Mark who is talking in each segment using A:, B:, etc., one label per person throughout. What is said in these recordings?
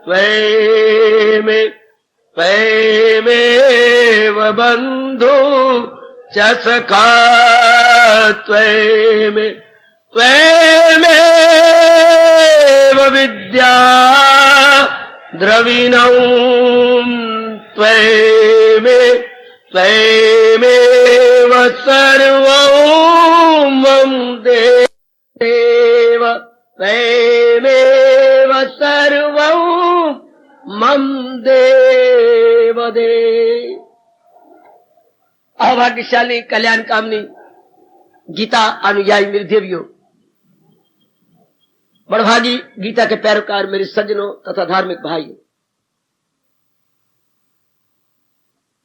A: त्वमेव बन्धु च सखा त्वमेव विद्या द्रविणौ त्वमेव सर्वं मम देव त्वमेव सर्वं मम देव दे। अभाग्यशाली कल्याण कामनी गीता अनुयायी मेरे देवियों, बड़भागी गीता के पैरोकार मेरे सज्जनों तथा धार्मिक भाइयों,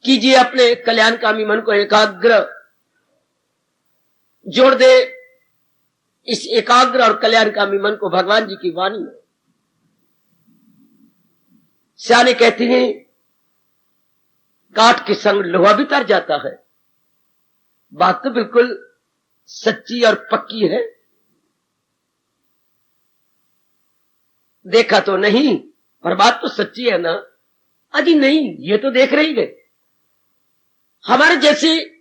A: कीजिए अपने कल्याणकामी मन को एकाग्र, जोड़ दे इस एकाग्र और कल्याणकामी मन को भगवान जी की वाणी में। सियाने कहती हैं काठ के संग लोहा भी तर जाता है। बात तो बिल्कुल सच्ची और पक्की है। देखा तो नहीं पर बात तो सच्ची है ना। अजी नहीं, ये तो देख रही है। हमारे जैसे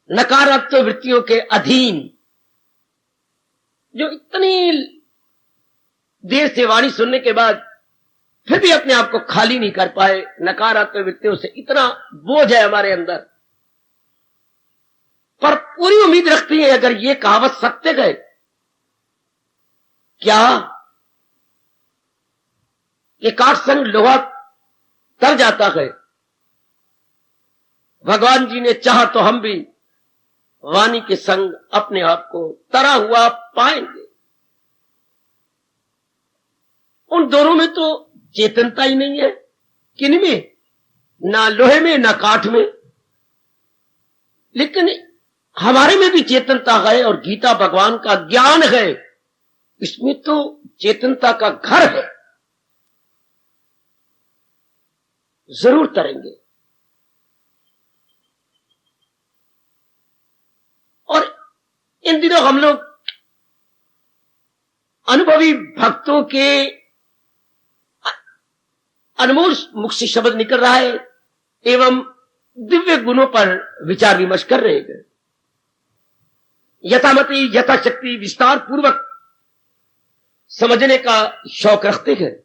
A: नकारात्मक वृत्तियों के अधीन जो इतनी देर से वाणी सुनने के बाद फिर भी अपने आप को खाली नहीं कर पाए, नकारात्मक वृत्तियों से इतना बोझ है हमारे अंदर, पर पूरी उम्मीद रखती है अगर ये कहावत सत्य गए, क्या ये काठ संग लोहा तर जाता है। भगवान जी ने चाहा तो हम भी वाणी के संग अपने आप को तरा हुआ पाएंगे। उन दोनों में तो चेतनता ही नहीं है। किन में? ना लोहे में ना काठ में। लेकिन हमारे में भी चेतनता है और गीता भगवान का ज्ञान है, इसमें तो चेतनता का घर है। जरूर तरेंगे। और इन दिनों हम लोग अनुभवी भक्तों के अनमोल मुख से शब्द निकल रहा है एवं दिव्य गुणों पर विचार विमर्श कर रहे हैं। यथामति यथाशक्ति विस्तार पूर्वक समझने का शौक रखते हैं।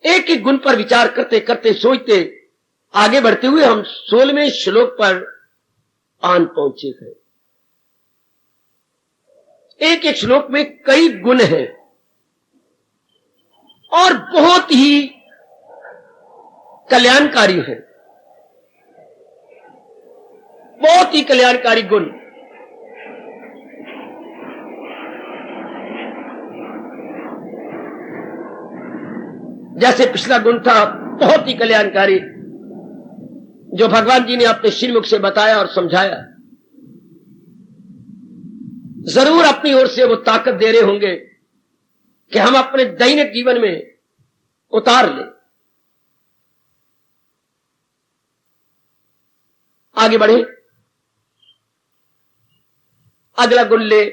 A: एक एक गुण पर विचार करते करते सोचते आगे बढ़ते हुए हम 16वें श्लोक पर आन पहुंचे हैं। एक एक श्लोक में कई गुण हैं और बहुत ही कल्याणकारी है, बहुत ही कल्याणकारी गुण। जैसे पिछला गुण था बहुत ही कल्याणकारी, जो भगवान जी ने अपने श्रीमुख से बताया और समझाया। जरूर अपनी ओर से वो ताकत दे रहे होंगे कि हम अपने दैनिक जीवन में उतार लें। आगे बढ़े, अगला गुण ले,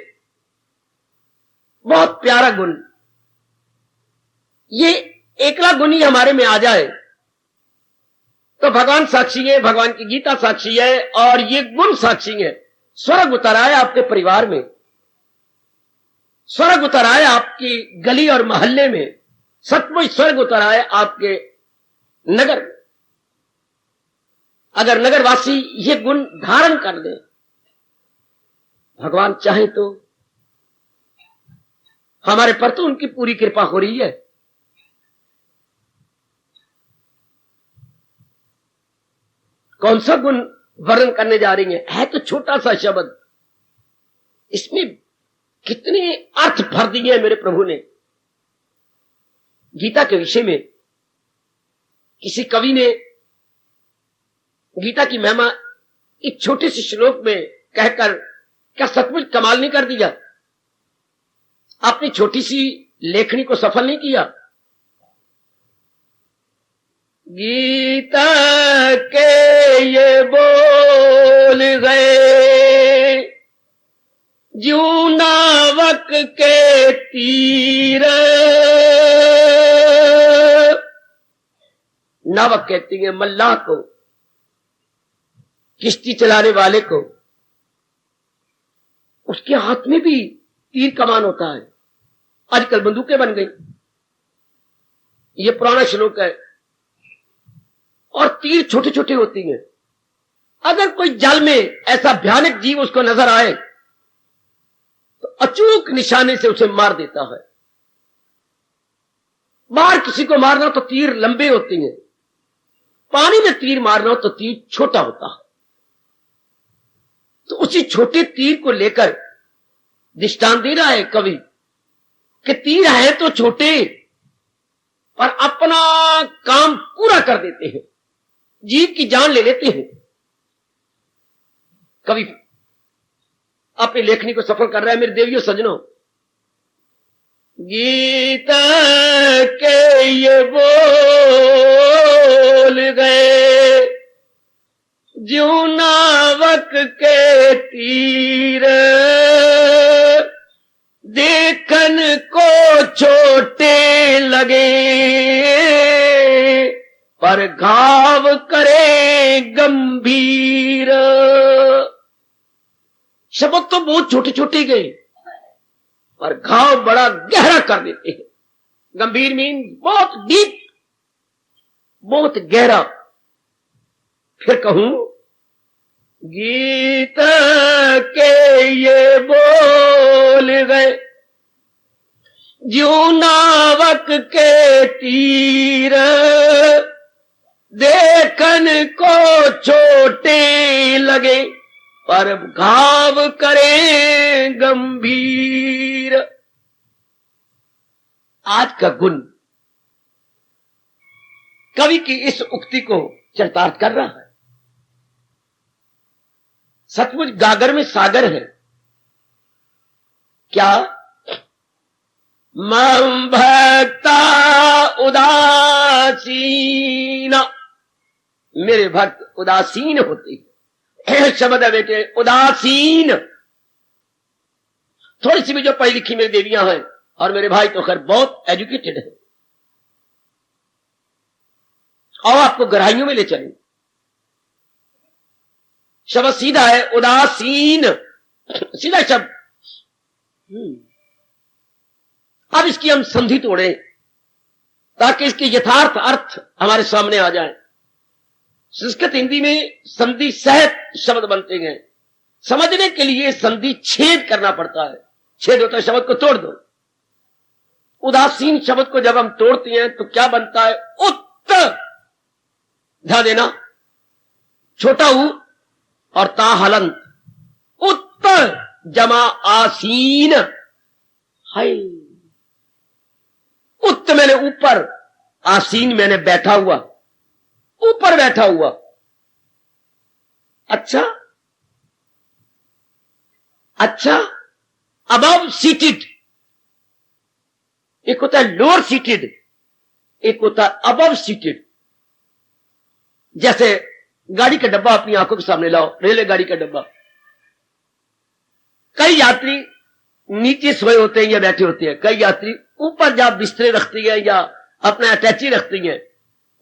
A: बहुत प्यारा गुण। ये एकला गुण ही हमारे में आ जाए तो भगवान साक्षी है, भगवान की गीता साक्षी है और ये गुण साक्षी है। स्वर्ग उतर आए आपके परिवार में, स्वर्ग उतर आए आपकी गली और मोहल्ले में, सचमुच स्वर्ग उतर आए आपके नगर में। अगर नगरवासी ये गुण धारण कर ले, भगवान चाहे तो हमारे पर तो उनकी पूरी कृपा हो रही है। कौन सा गुण वर्णन करने जा रही है तो छोटा सा शब्द, इसमें कितने अर्थ भर दिए मेरे प्रभु ने। गीता के विषय में किसी कवि ने गीता की महिमा एक छोटे से श्लोक में कहकर क्या सचमुच कमाल नहीं कर दिया? आपने छोटी सी लेखनी को सफल नहीं किया? गीता के ये बोल गए ज्यों नावक के तीर, नावक कहती है मल्लाह को, किश्ती चलाने वाले को। उसके हाथ में भी तीर कमान होता है, आजकल बंदूकें बन गई, ये पुराना श्लोक है। और तीर छोटे छोटे होती हैं। अगर कोई जल में ऐसा भयानक जीव उसको नजर आए तो अचूक निशाने से उसे मार देता है। बाहर किसी को मारना तो तीर लंबे होती हैं, पानी में तीर मारना हो तो तीर छोटा होता है। तो उसी छोटे तीर को लेकर दृष्टांत दे रहा है कवि कि तीर है तो छोटे पर अपना काम पूरा कर देते हैं, जीव की जान ले लेते हैं। कवि अपनी लेखनी को सफल कर रहा है। मेरे देवियों सजनों, गीत के ये बोल गए ज्यों नावक के तीर, देखन को छोटे लगे पर घाव करे गंभीर। शब्द तो बहुत छोटे छोटे गए और घाव बड़ा गहरा कर देते हैं। गंभीर मीन बहुत डीप, बहुत गहरा। फिर कहूं, गीत के ये बोल गए ज्यों नावक के तीर, देखन को छोटे लगे पर घाव करे गंभीर। आज का गुण कवि की इस उक्ति को चरितार्थ कर रहा है। सचमुच गागर में सागर है। क्या? मम भक्ता उदासीन, मेरे भक्त उदासीन होते हैं। शब्द है बेटे, उदासीन। थोड़ी सी भी जो पढ़ी लिखी मेरी देवियां हैं और मेरे भाई तो खैर बहुत एजुकेटेड है, और आपको गहराइयों में ले चलें। शब्द सीधा है, उदासीन, सीधा शब्द। अब इसकी हम संधि तोड़े ताकि इसके यथार्थ अर्थ हमारे सामने आ जाए। संस्कृत हिंदी में संधि सहित शब्द बनते हैं। समझने के लिए संधि छेद करना पड़ता है। छेद होता है शब्द को तोड़ दो। उदासीन शब्द को जब हम तोड़ते हैं तो क्या बनता है? उत्तर। ध्यान देना, छोटा ऊ और ता हलंत, उत्तर जमा आसीन। हाय, उत्त मैंने ऊपर, आसीन मैंने बैठा हुआ, ऊपर बैठा हुआ। अच्छा अच्छा, अबव सीटेड। एक होता है लोअर सीटेड, एक होता है अबव सीटेड। जैसे गाड़ी का डब्बा अपनी आंखों के सामने लाओ, रेलगाड़ी का डब्बा। कई यात्री नीचे सोए होते हैं या बैठे होते हैं, कई यात्री ऊपर जहां बिस्तरे रखती है या अपना अटैची रखती है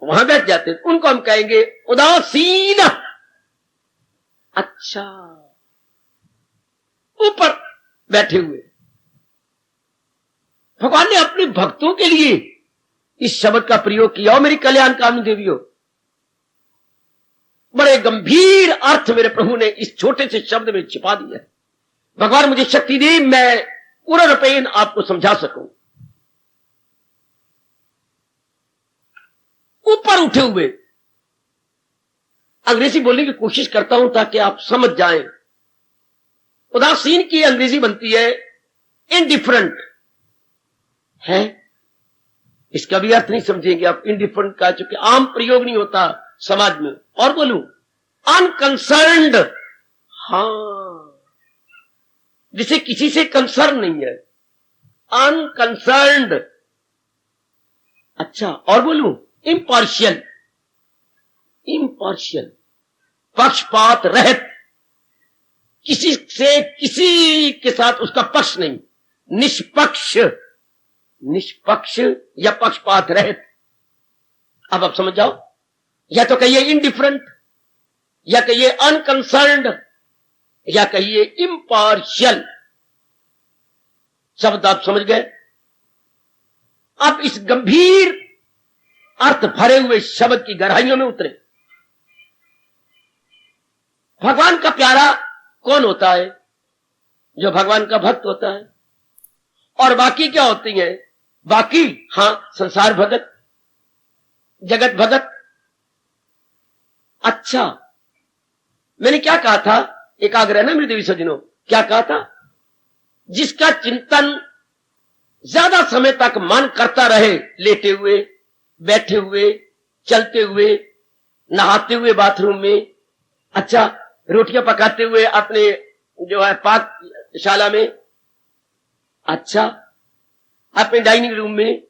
A: वहां बैठ जाते हैं। उनको हम कहेंगे उदासीन। अच्छा, ऊपर बैठे हुए। भगवान ने अपने भक्तों के लिए इस शब्द का प्रयोग किया। और मेरी कल्याणकामी देवियों, बड़े गंभीर अर्थ मेरे प्रभु ने इस छोटे से शब्द में छिपा दिया है। भगवान मुझे शक्ति दे, मैं पूरा रूपेण आपको समझा सकूं। ऊपर उठे हुए अंग्रेजी बोलने की कोशिश करता हूं ताकि आप समझ जाएं। उदासीन की अंग्रेजी बनती है इनडिफरेंट है। इसका भी अर्थ नहीं समझेंगे आप इनडिफरेंट का, चूंकि आम प्रयोग नहीं होता समाज में। और बोलूं अनकंसर्न्ड, हां, जिसे किसी से कंसर्न नहीं है, अनकंसर्न्ड। अच्छा, और बोलूं किसी से किसी के साथ उसका पक्ष नहीं, निष्पक्ष, निष्पक्ष या पक्षपात रहित। अब आप समझ जाओ, या तो कहिए इनडिफरेंट, या कहिए अनकंसर्न्ड, या कहिए इम्पार्शियल। शब्द आप समझ गए। अब इस गंभीर अर्थ भरे हुए शब्द की गहराइयों में उतरे। भगवान का प्यारा कौन होता है? जो भगवान का भक्त होता है। और बाकी क्या होती है? बाकी, हां, संसार भगत, जगत भगत। अच्छा, मैंने क्या कहा था? एकाग्र ना मेरे देवी सज्जनों, क्या कहा था? जिसका चिंतन ज्यादा समय तक मन करता रहे, लेटे हुए, बैठे हुए, चलते हुए, नहाते हुए बाथरूम में, अच्छा, रोटियां पकाते हुए अपने जो है पाकशाला में, अच्छा, अपने डाइनिंग रूम में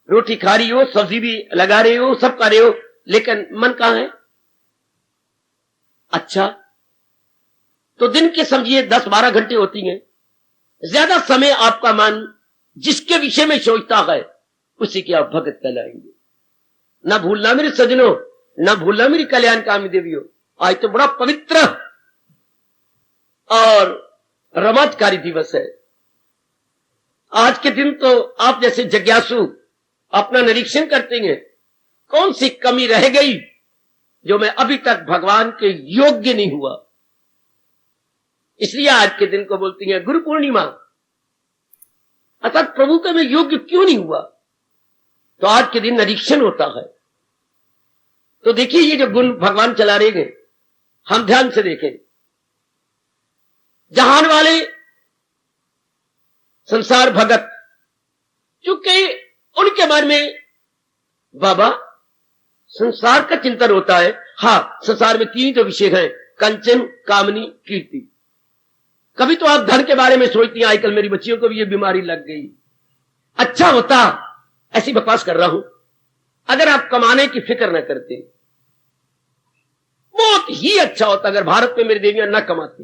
A: रोटी खा रही हो, सब्जी भी लगा रहे हो, सब कर रहे हो, लेकिन मन कहां है? अच्छा, तो दिन के समझिए 10-12 घंटे होती हैं। ज्यादा समय आपका मन जिसके विषय में सोचता है, उसी की आप भगत कहलाएंगे। ना भूलना मेरे सज्जनों, ना भूलना मेरी कल्याणकामी देवियों। आज तो बड़ा पवित्र और रोमांचकारी दिवस है। आज के दिन तो आप जैसे जिज्ञासु अपना निरीक्षण करते हैं, कौन सी कमी रह गई जो मैं अभी तक भगवान के योग्य नहीं हुआ। इसलिए आज के दिन को बोलती हैं गुरु पूर्णिमा। अर्थात प्रभु का मैं योग्य क्यों नहीं हुआ, तो आज के दिन निरीक्षण होता है। तो देखिए, ये जो गुण भगवान चला रहे हैं, हम ध्यान से देखें। जहान वाले संसार भगत, चूंकि उनके बारे में बाबा संसार का चिंतन होता है। हां, संसार में 3 जो विषय हैं, कंचन, कामनी, कीर्ति। कभी तो आप धन के बारे में सोचती हैं, आजकल मेरी बच्चियों को भी ये बीमारी लग गई। अच्छा होता, ऐसी बकवास कर रहा हूं, अगर आप कमाने की फिक्र न करते। बहुत ही अच्छा होता अगर भारत में मेरी देवियां न कमाती।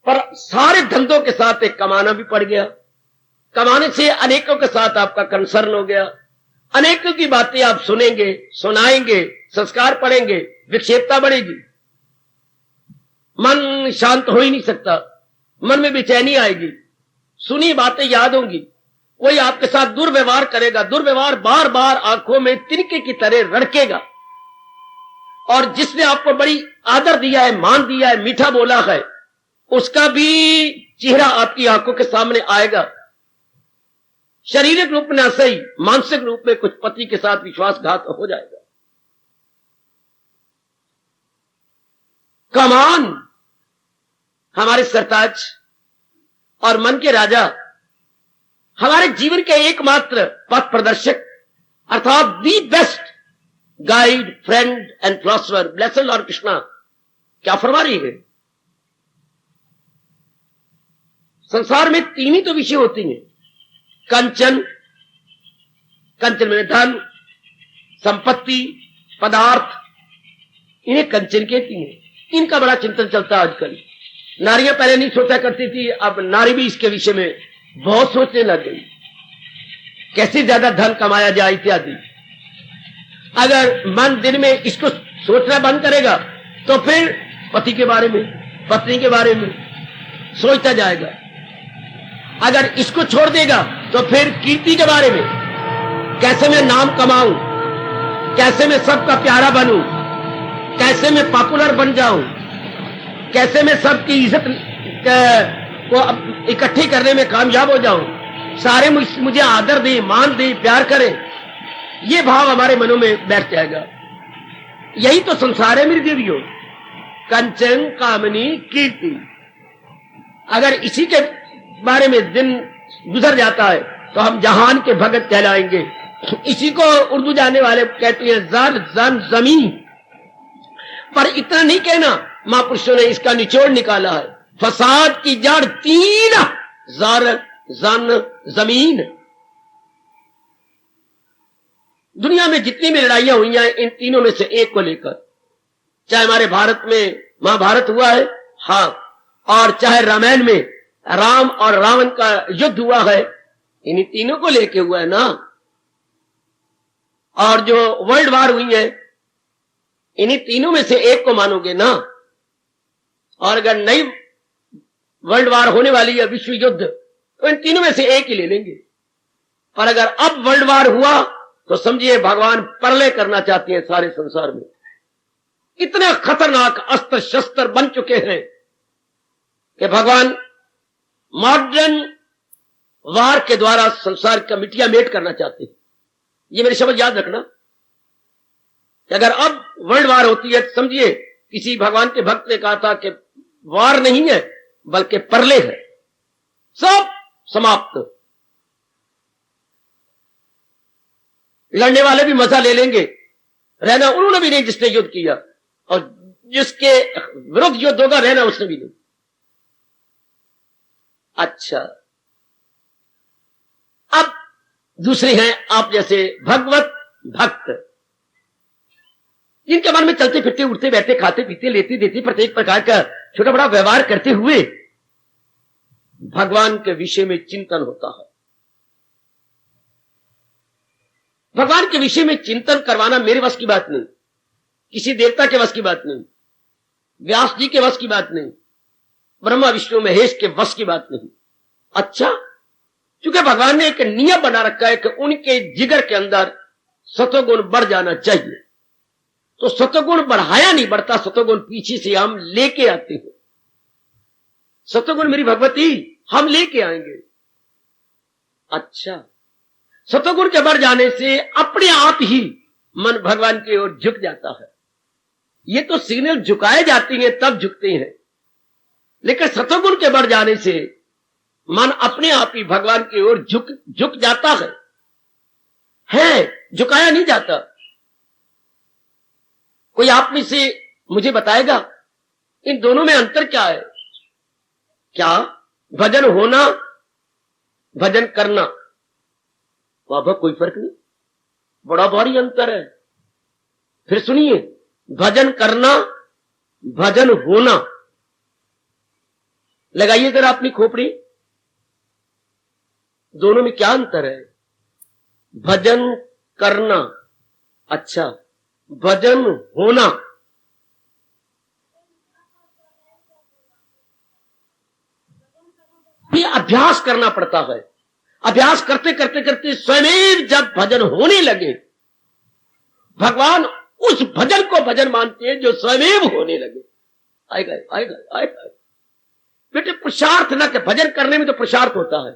A: पर सारे धंधों के साथ एक कमाना भी पड़ गया। कमाने से अनेकों के साथ आपका कंसर्न हो गया। अनेकों की बातें आप सुनेंगे, सुनाएंगे, संस्कार पढ़ेंगे, विक्षेपता बढ़ेगी। मन शांत हो ही नहीं सकता, मन में बेचैनी आएगी, सुनी बातें याद होंगी, कोई आपके साथ दुर्व्यवहार करेगा। दुर्व्यवहार बार बार आंखों में तिनके की तरह रड़केगा। और जिसने आपको बड़ी आदर दिया है, मान दिया है, मीठा बोला है, उसका भी चेहरा आपकी आंखों के सामने आएगा। शारीरिक रूप में सही, मानसिक रूप में कुछ पति के साथ विश्वासघात हो जाएगा। कमान हमारे सरताज और मन के राजा, हमारे जीवन के एकमात्र पथ प्रदर्शक, अर्थात the best guide, friend and philosopher, blessed Lord Krishna क्या फरमा रही है? संसार में 3 ही तो विषय होती हैं, कंचन, कंचन में धन, संपत्ति, पदार्थ, इन्हें कंचन कहती हैं। इनका बड़ा चिंतन चलता है आजकल। नारियां पहले नहीं सोचा करती थी, अब नारी भी इसके विषय में बहुत सोचने लग गई, कैसे ज्यादा धन कमाया जाए इत्यादि। अगर मन दिन में इसको सोचना बंद करेगा तो फिर पति के बारे में, पत्नी के बारे में सोचता जाएगा। अगर इसको छोड़ देगा तो फिर कीर्ति के बारे में, कैसे मैं नाम कमाऊं, कैसे मैं सबका प्यारा बनूं, कैसे मैं पॉपुलर बन जाऊं, कैसे मैं सबकी इज्जत को इकट्ठी करने में कामयाब हो जाऊं, सारे मुझे आदर दे, मान दे, प्यार करें। ये भाव हमारे मनों में बैठ जाएगा। यही तो संसार है मेरी देवियों, कंचन, कामनी, कीर्ति। अगर इसी के बारे में दिन गुजर जाता है तो हम जहान के भगत कहलाएंगे। इसी को उर्दू जानने वाले कहते हैं जर, जन, जमीन। पर इतना नहीं कहना, महापुरुषों ने इसका निचोड़ निकाला है। फसाद की जड़ 3, जर, जन, जमीन। दुनिया में जितनी भी लड़ाइयां हुई हैं, इन तीनों में से एक को लेकर। चाहे हमारे भारत में महाभारत हुआ है, हाँ, और चाहे रामायण में राम और रावण का युद्ध हुआ है, इन्हीं तीनों को लेके हुआ है ना। और जो वर्ल्ड वार हुई है, इन्हीं तीनों में से एक को मानोगे ना। और अगर नई वर्ल्ड वार होने वाली है, विश्व युद्ध, तो इन तीनों में से एक ही ले लेंगे। पर अगर अब वर्ल्ड वार हुआ तो समझिए भगवान प्रलय करना चाहते हैं सारे संसार में। इतने खतरनाक अस्त्र शस्त्र बन चुके हैं कि भगवान मॉडर्न वार के द्वारा संसार का मिटिया मेट करना चाहते हैं। ये मेरी समझ याद रखना कि अगर अब वर्ल्ड वार होती है तो समझिए किसी भगवान के भक्त ने कहा था कि वार नहीं है बल्कि प्रलय है, सब समाप्त। लड़ने वाले भी मजा ले लेंगे, रहना उन्होंने भी नहीं जिसने युद्ध किया, और जिसके विरुद्ध युद्ध होगा रहना उसने भी नहीं। अच्छा, अब दूसरे हैं आप जैसे भगवत भक्त, जिनके मन में चलते फिरते उठते बैठते खाते पीते लेते देते प्रत्येक प्रकार का छोटा बड़ा व्यवहार करते हुए भगवान के विषय में चिंतन होता है। भगवान के विषय में चिंतन करवाना मेरे वश की बात नहीं, किसी देवता के वश की बात नहीं, व्यास जी के वश की बात नहीं, ब्रह्मा विष्णु महेश के वश की बात नहीं। अच्छा, क्योंकि भगवान ने एक नियम बना रखा है कि उनके जिगर के अंदर सतोगुण बढ़ जाना चाहिए, तो सतोगुण बढ़ाया नहीं बढ़ता, सतोगुण पीछे से हम लेके आते हैं। सतोगुण मेरी भगवती हम लेके आएंगे। अच्छा, सतोगुण के बढ़ जाने से अपने आप ही मन भगवान की ओर झुक जाता है। ये तो सिग्नल झुकाए जाती हैं तब झुकते हैं, लेकिन सतोगुण के बढ़ जाने से मन अपने आप ही भगवान की ओर झुक जाता है, झुकाया नहीं जाता। कोई आप में से मुझे बताएगा इन दोनों में अंतर क्या है? क्या भजन होना, भजन करना, बाबा कोई फर्क नहीं, बड़ा भारी अंतर है। फिर सुनिए, भजन करना, भजन होना, लगाइए जरा अपनी खोपड़ी, दोनों में क्या अंतर है? भजन करना, अच्छा, भजन होना। ये अभ्यास करना पड़ता है। अभ्यास करते करते करते स्वयं जब भजन होने लगे, भगवान उस भजन को भजन मानते हैं जो स्वयं होने लगे। आएगा आएगा आएगा बेटे, पुरुषार्थ ना, कि भजन करने में तो पुरुषार्थ होता है।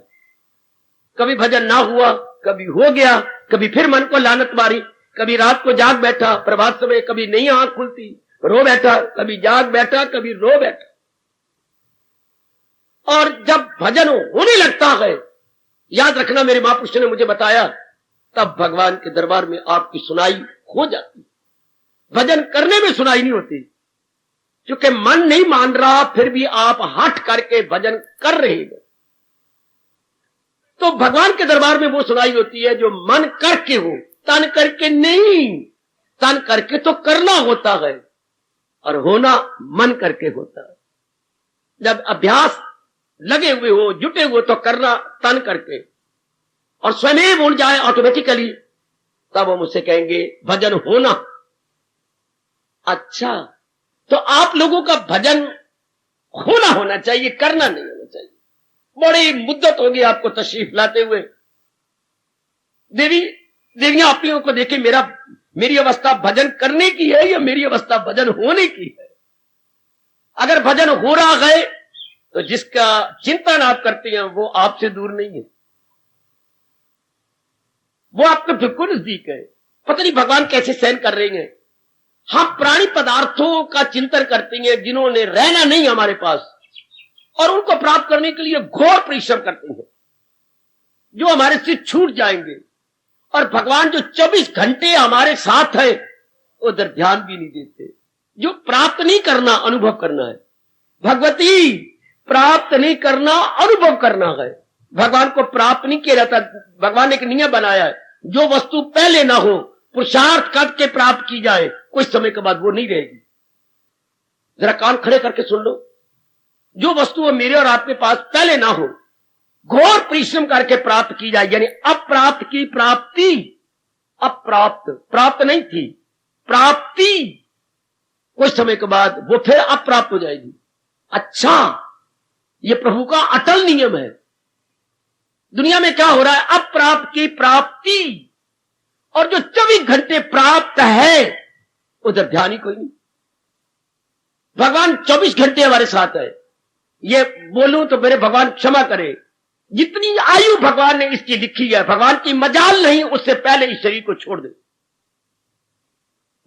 A: कभी भजन ना हुआ, कभी हो गया, कभी फिर मन को लानत मारी, कभी रात को जाग बैठा प्रभात समय, कभी नहीं आंख खुलती रो बैठा, कभी जाग बैठा कभी रो बैठा। और जब भजन होने लगता है, याद रखना मेरे महापुरुष ने मुझे बताया, तब भगवान के दरबार में आपकी सुनाई हो जाती। भजन करने में सुनाई नहीं होती, क्योंकि मन नहीं मान रहा, फिर भी आप हट करके भजन कर रहे हैं। तो भगवान के दरबार में वो सुनाई होती है जो मन करके हो, तन करके नहीं। तन करके तो करना होता है और होना मन करके होता है। जब अभ्यास लगे हुए हो, जुटे हुए, तो करना तन करके और स्वयं उड़ जाए ऑटोमेटिकली, तब हम उसे कहेंगे भजन होना। अच्छा, तो आप लोगों का भजन होना चाहिए, करना नहीं होना चाहिए। बड़ी मुद्दत होगी आपको तशरीफ लाते हुए। देवियां आप लोगों को देखे, मेरी अवस्था भजन करने की है या मेरी अवस्था भजन होने की है? अगर भजन हो रहा है तो जिसका चिंतन आप करते हैं वो आपसे दूर नहीं है, वो आपके बिल्कुल नजदीक है। पता नहीं भगवान कैसे सहन कर रहे हैं। हम प्राणी पदार्थों का चिंतन करते हैं जिन्होंने रहना नहीं हमारे पास, और उनको प्राप्त करने के लिए घोर परिश्रम करते हैं, जो हमारे से छूट जाएंगे। और भगवान जो 24 घंटे हमारे साथ है, उधर ध्यान भी नहीं देते। जो प्राप्त नहीं करना, अनुभव करना है। भगवती, प्राप्त नहीं करना, अनुभव करना है। भगवान को प्राप्त नहीं किया जाता। भगवान ने एक नियम बनाया है, जो वस्तु पहले ना हो, पुरुषार्थ करके प्राप्त की जाए, कुछ समय के बाद वो नहीं रहेगी। जरा कान खड़े करके सुन लो, जो वस्तु वो मेरे और आपके पास पहले ना हो, घोर परिश्रम करके प्राप्त की जाए, यानी अप्राप्त की प्राप्ति, अप्राप्त प्राप्त नहीं थी, प्राप्ति कुछ समय के बाद वो फिर अप्राप्त हो जाएगी। अच्छा, ये प्रभु का अटल नियम है। दुनिया में क्या हो रहा है, अप्राप्त की प्राप्ति, और जो 24 घंटे प्राप्त है उधर ध्यान ही कोई नहीं। भगवान 24 घंटे हमारे साथ है। ये बोलूं तो मेरे भगवान क्षमा करे, जितनी आयु भगवान ने इसकी लिखी है, भगवान की मजाल नहीं उससे पहले इस शरीर को छोड़ दे।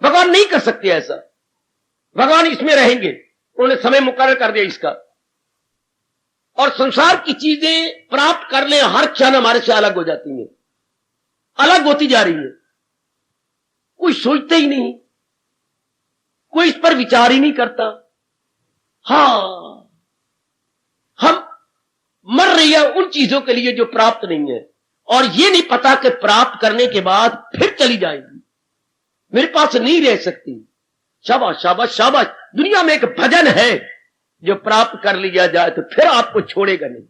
A: भगवान नहीं कर सकते ऐसा, भगवान इसमें रहेंगे, उन्होंने समय मुकर्रर कर दिया इसका। और संसार की चीजें प्राप्त करने हर क्षण हमारे से अलग हो जाती हैं, अलग होती जा रही है। कोई सोचते ही नहीं, कोई इस पर विचार ही नहीं करता। हां, हम मर रही है उन चीजों के लिए जो प्राप्त नहीं है, और ये नहीं पता कि प्राप्त करने के बाद फिर चली जाएगी, मेरे पास नहीं रह सकती। शाबाश शाबाश शाबाश। दुनिया में एक भजन है, जो प्राप्त कर लिया जाए तो फिर आपको छोड़ेगा नहीं।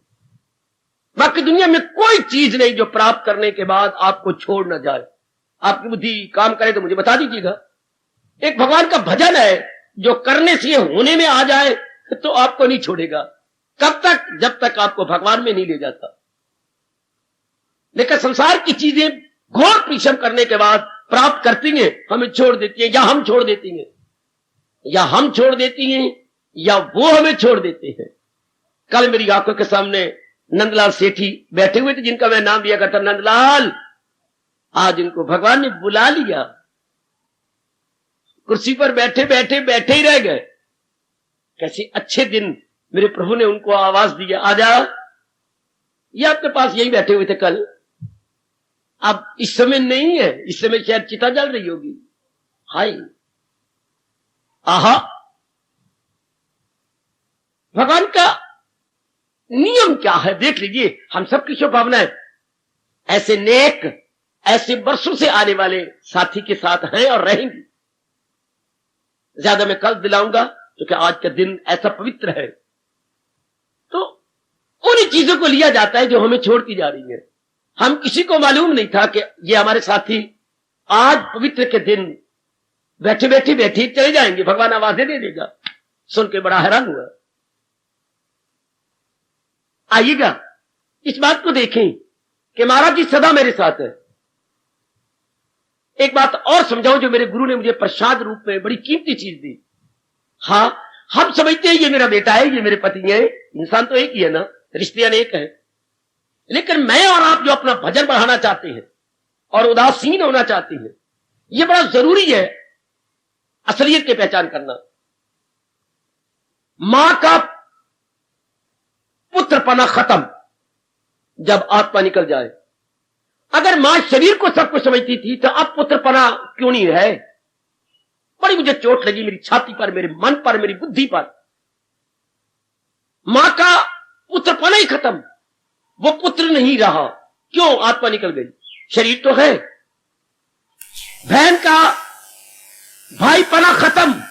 A: बाकी दुनिया में कोई चीज नहीं जो प्राप्त करने के बाद आपको छोड़ ना जाए। आपकी बुद्धि काम करे तो मुझे बता दीजिएगा। एक भगवान का भजन है, जो करने से होने में आ जाए तो आपको नहीं छोड़ेगा। कब तक? जब तक आपको भगवान में नहीं ले जाता। लेकिन संसार की चीजें घोर परिश्रम करने के बाद प्राप्त करती हैं, हमें छोड़ देती हैं, या हम छोड़ देती हैं, या हम छोड़ देती हैं, या वो हमें छोड़ देते हैं। कल मेरी आंखों के सामने नंदलाल सेठी बैठे हुए थे, जिनका मैं नाम लिया करता नंदलाल। आज इनको भगवान ने बुला लिया, कुर्सी पर बैठे बैठे बैठे ही रह गए। कैसे अच्छे दिन मेरे प्रभु ने उनको आवाज दी, आजा। ये आपके पास यही बैठे हुए थे कल, अब इस समय नहीं है, इस समय शायद चिता जल रही होगी। हाय, आहा, भगवान का नियम क्या है देख लीजिए। हम सबकी शुभकामना है, ऐसे नेक, ऐसे वर्षों से आने वाले साथी के साथ हैं और रहेंगी। ज्यादा मैं कल दिलाऊंगा, क्योंकि आज का दिन ऐसा पवित्र है। तो उन चीजों को लिया जाता है जो हमें छोड़ती जा रही है। हम किसी को मालूम नहीं था कि ये हमारे साथी आज पवित्र के दिन बैठे बैठे बैठे चले जाएंगे, भगवान आवाजें दे देगा। सुन के बड़ा हैरान हुआ। आइएगा, इस बात को देखें कि महाराज जी सदा मेरे साथ है। एक बात और समझाऊं, जो मेरे गुरु ने मुझे प्रसाद रूप में बड़ी कीमती चीज दी। हाँ, हम समझते हैं ये मेरा बेटा है, ये मेरे पति है, इंसान तो एक ही है ना, रिश्ते अनेक है। लेकिन मैं और आप जो अपना भजन बढ़ाना चाहते हैं और उदासीन होना चाहते हैं, यह बड़ा जरूरी है असलियत की पहचान करना। मां का पुत्रपना खत्म जब आत्मा निकल जाए। अगर मां शरीर को सब कुछ समझती थी तो अब पुत्रपना क्यों नहीं है? बड़ी मुझे चोट लगी मेरी छाती पर, मेरे मन पर, मेरी बुद्धि पर। मां का पुत्रपना ही खत्म, वो पुत्र नहीं रहा। क्यों? आत्मा निकल गई, शरीर तो है। बहन का भाईपना खत्म,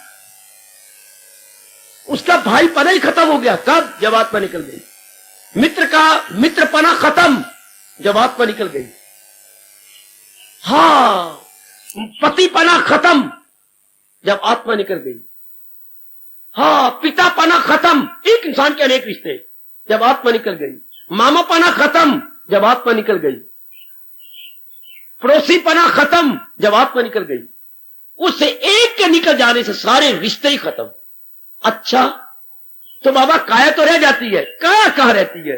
A: उसका भाईपना ही खत्म हो गया। कब? जब आत्मा निकल गई। मित्र का मित्रपना खत्म जब आत्मा निकल गई। हां, पतिपना खत्म जब आत्मा निकल गई। हां, पितापना खत्म, एक इंसान के अनेक रिश्ते, जब आत्मा निकल गई। मामापना खत्म जब आत्मा निकल गई। पड़ोसीपना खत्म जब आत्मा निकल गई। उससे एक के निकल जाने से सारे रिश्ते ही खत्म। अच्छा, तो बाबा काया तो रह जाती है। काया कहां रहती है?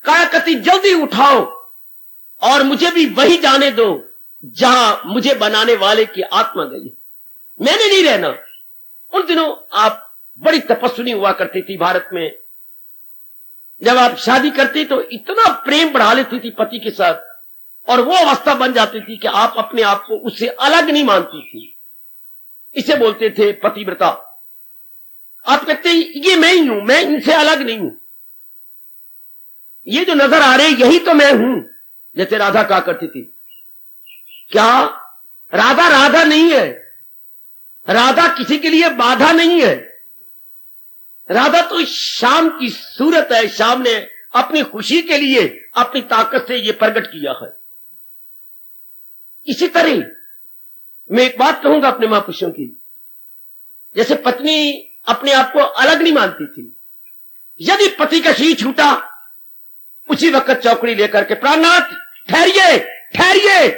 A: काया कहती जल्दी उठाओ और मुझे भी वही जाने दो जहां मुझे बनाने वाले की आत्मा गई। मैंने नहीं रहना। उन दिनों आप बड़ी तपस्विनी हुआ करती थी भारत में। जब आप शादी करती तो इतना प्रेम बढ़ा लेती थी पति के साथ, और वो अवस्था बन जाती थी कि आप अपने आप को उससे अलग नहीं मानती थी। इसे बोलते थे पतिव्रता। आप कहते ये मैं ही हूं, मैं इनसे अलग नहीं हूं, ये जो नजर आ रहे यही तो मैं हूं। जैसे राधा कहा करती थी, क्या राधा राधा नहीं है, राधा किसी के लिए बाधा नहीं है, राधा तो शाम की सूरत है, शाम ने अपनी खुशी के लिए अपनी ताकत से यह प्रकट किया है। इसी तरह मैं एक बात कहूंगा अपने महापुरुषों की, जैसे पत्नी अपने आप को अलग नहीं मानती थी, यदि पति का शरीर छूटा उसी वक्त चौकड़ी लेकर के प्राणनाथ ठहरिए ठहरिए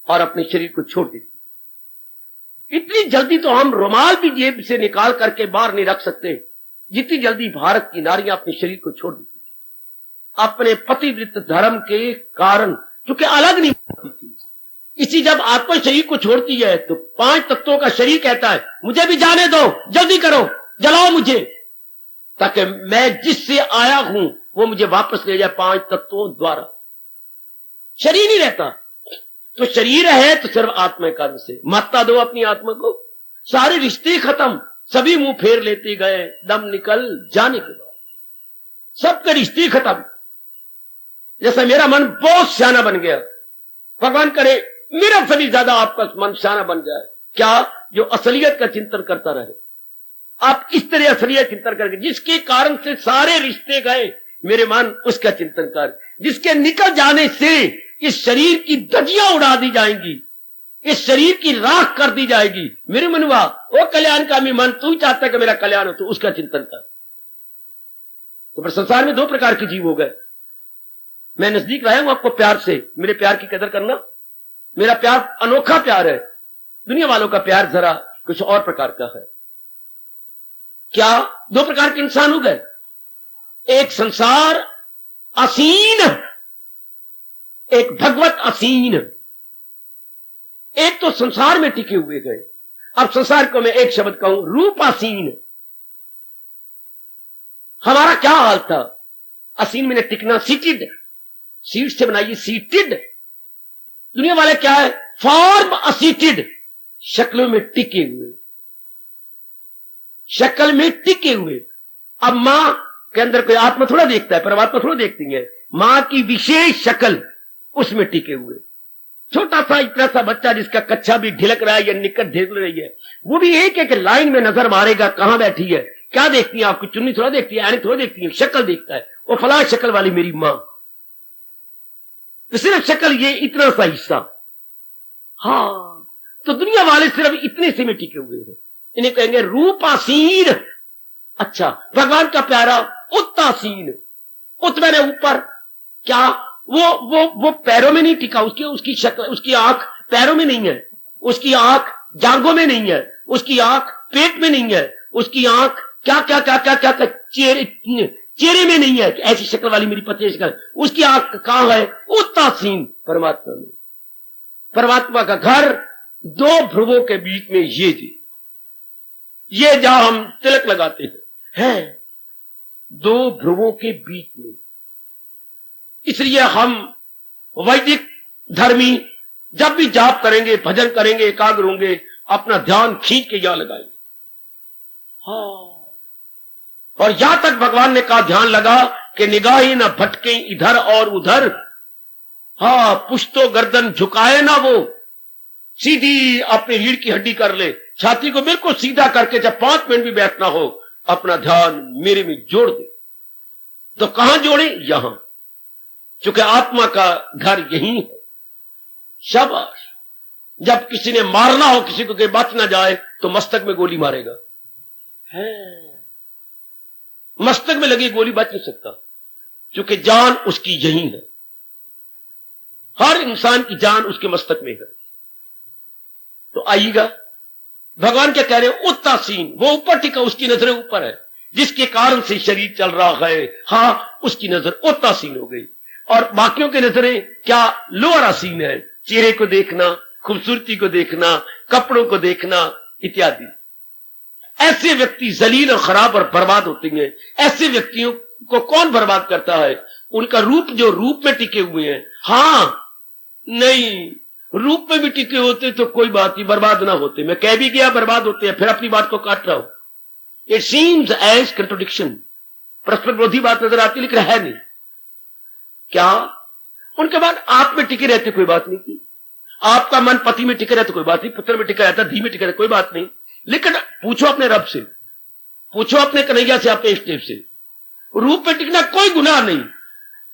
A: और अपने शरीर को छोड़ देती। इतनी जल्दी तो हम रुमाल भी जेब से निकाल करके बाहर नहीं रख सकते, जितनी जल्दी भारत की नारियां अपने शरीर को छोड़ देती थी अपने पतिव्रत धर्म के कारण, क्योंकि अलग नहीं होती थी। इसी जब आत्मा शरीर को छोड़ती है तो 5 तत्वों का शरीर कहता है मुझे भी जाने दो, जल्दी करो, जलाओ मुझे, ताकि मैं जिससे आया हूं वो मुझे वापस ले जाए 5 तत्वों द्वारा। शरीर नहीं रहता, तो शरीर है तो सिर्फ आत्मा कारण से। माता दो अपनी आत्मा को, सारे रिश्ते खत्म, सभी मुंह फेर लेते गए दम निकल जाने के बाद, सबके रिश्ते खत्म। जैसा मेरा मन बहुत सियाना बन गया, भगवान करे मेरा सभी ज्यादा आपका मन सियाना बन जाए, क्या जो असलियत का चिंतन करता रहे। आप इस तरह असलियत चिंतन करके, जिसके कारण से सारे रिश्ते गए मेरे मन उसका चिंतन कर, जिसके निकल जाने से इस शरीर की दजियां उड़ा दी जाएंगी, इस शरीर की राख कर दी जाएगी। मेरे मनवा वो कल्याणकामी मन, तू चाहता है कि मेरा कल्याण हो तो उसका चिंतन कर। तो फिर संसार में 2 प्रकार के जीव हो गए। मैं नजदीक लाया हूं आपको प्यार से, मेरे प्यार की कदर करना। मेरा प्यार अनोखा प्यार है, दुनिया वालों का प्यार जरा कुछ और प्रकार का है। क्या 2 प्रकार के इंसान हो गए, एक संसार असीन, एक भगवत असीन। एक तो संसार में टिके हुए गए। अब संसार को मैं एक शब्द कहूं, रूपासीन। हमारा क्या हाल था, असीन में टिकना, सीटेड, सीट से बनाइए सीटेड। दुनिया वाले क्या है, फॉर्म असीटेड, शक्लों में टिके हुए, शक्ल में टिके हुए। अब मां के अंदर कोई आत्मा थोड़ा देखता है, परमात्मा थोड़ा देखती है, मां की विशेष शक्ल उसमें टिके हुए। छोटा सा इतना सा बच्चा जिसका कच्चा भी ढिलक रहा है या निकट ढिलक रही है, वो भी एक एक लाइन में नजर मारेगा कहां बैठी है, क्या देखती है, आपकी चुन्नी थोड़ा देखती है, आने थोड़ा देखती है, शक्ल देखता है, वो फला शक्ल वाली मेरी मां। तो सिर्फ शक्ल, ये इतना सा हिस्सा। हाँ, तो दुनिया वाले सिर्फ इतने से में टिके हुए हैं, इन्हें कहेंगे रूपासीन। अच्छा, भगवान का प्यारा उत्तासीन, उत मैंने ऊपर, क्या वो पैरों में नहीं टिका, उसकी शक्ल, उसकी आंख पैरों में नहीं है, उसकी आंख जांघों में नहीं है, उसकी आंख पेट में नहीं है, उसकी आंख क्या क्या क्या क्या क्या, चेहरे में नहीं है, ऐसी शक्ल वाली मेरी पति शक्ल। उसकी आंख कहां है, उत्तासीन परमात्मा में। परमात्मा का घर 2 भ्रुवों के बीच में ये जहां हम तिलक लगाते हैं 2 भ्रुवों के बीच में। इसलिए हम वैदिक धर्मी जब भी जाप करेंगे, भजन करेंगे, एकाग्र होंगे, अपना ध्यान खींच के यहां लगाएंगे। हाँ, और यहां तक भगवान ने कहा ध्यान लगा कि निगाहें न भटके इधर और उधर। हाँ, पुश्तो गर्दन झुकाए ना, वो सीधी अपनी रीढ़ की हड्डी कर ले, छाती को बिल्कुल सीधा करके जब 5 मिनट भी बैठना हो अपना ध्यान मेरे में जोड़ दे। तो कहां जोड़े, यहां, क्योंकि आत्मा का घर यही है। शाबाश, जब किसी ने मारना हो किसी को, कि बच ना जाए, तो मस्तक में गोली मारेगा। है, मस्तक में लगी गोली बच नहीं सकता, क्योंकि जान उसकी यही है। हर इंसान की जान उसके मस्तक में है। तो आइएगा, भगवान क्या कह रहे हैं, उत्तासीन, वो ऊपर टिका, उसकी नजरें ऊपर है, जिसके कारण से शरीर चल रहा है। हाँ, उसकी नजर उत्तासीन हो गई। और बाकियों की नजरें क्या, लोअर आसीन है, चेहरे को देखना, खूबसूरती को देखना, कपड़ों को देखना इत्यादि। ऐसे व्यक्ति जलील और खराब और बर्बाद होते हैं। ऐसे व्यक्तियों को कौन बर्बाद करता है, उनका रूप, जो रूप में टिके हुए हैं। हाँ, नहीं, रूप में भी टिके होते तो कोई बात नहीं, बर्बाद ना होते। मैं कह भी गया बर्बाद होते हैं, फिर अपनी बात को काट रहा हूं। इट सीम्स एज कंट्रोडिक्शन, परस्पर विरोधी बात नजर आती, लेकिन है नहीं। क्या उनके बाद आप में टिके रहते, कोई बात नहीं थी। आपका मन पति में टिके रहता, कोई बात नहीं, पुत्र में टिका रहता, धी में टिका रहता, कोई बात नहीं। लेकिन पूछो अपने रब से, पूछो अपने कन्हैया से, अपने स्टेप से। रूप पे टिकना कोई गुनाह नहीं,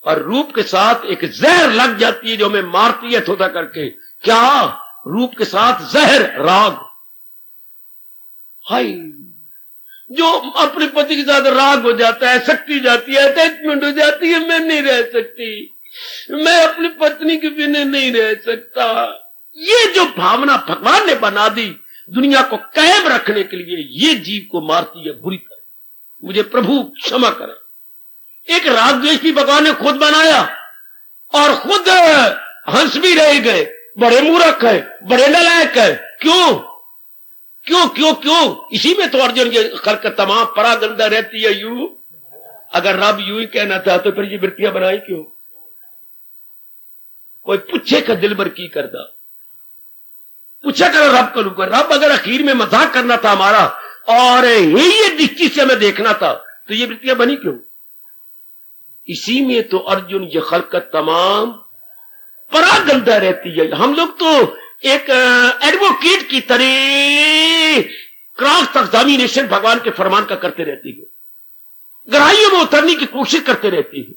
A: और रूप के साथ एक जहर लग जाती है जो हमें मारती है थोड़ा करके। क्या? रूप के साथ जहर, राग। हाय, जो अपने पति के साथ राग हो जाता है, शक्ति जाती है, अटैचमेंट हो जाती है, मैं नहीं रह सकती, मैं अपनी पत्नी के बिना नहीं रह सकता। ये जो भावना भगवान ने बना दी दुनिया को कायम रखने के लिए, ये जीव को मारती है बुरी तरह। मुझे प्रभु क्षमा करें। एक राग द्वेष भी भगवान ने खुद बनाया और खुद हंस भी रह गए। बड़े मूर्ख है, बड़े नालायक है। क्यों क्यों क्यों क्यों? इसी में तो अर्जुन की हरकत तमाम परागंदा रहती है। यूं अगर रब यूं ही कहना था तो फिर ये वृत्तियां बनाई क्यों? कोई पूछे का दिल भर की करता, पूछा करो रब को। रब अगर आखिर में मजाक करना था हमारा और ये दृष्टि से हमें देखना था तो ये वृत्तियां बनी क्यों? इसी में तो अर्जुन ये खलकत तमाम परागंदा रहती है। हम लोग तो एक एडवोकेट की तरह क्रॉस एग्जामिनेशन भगवान के फरमान का करते रहती है, गहराइयों में उतरने की कोशिश करते रहती है।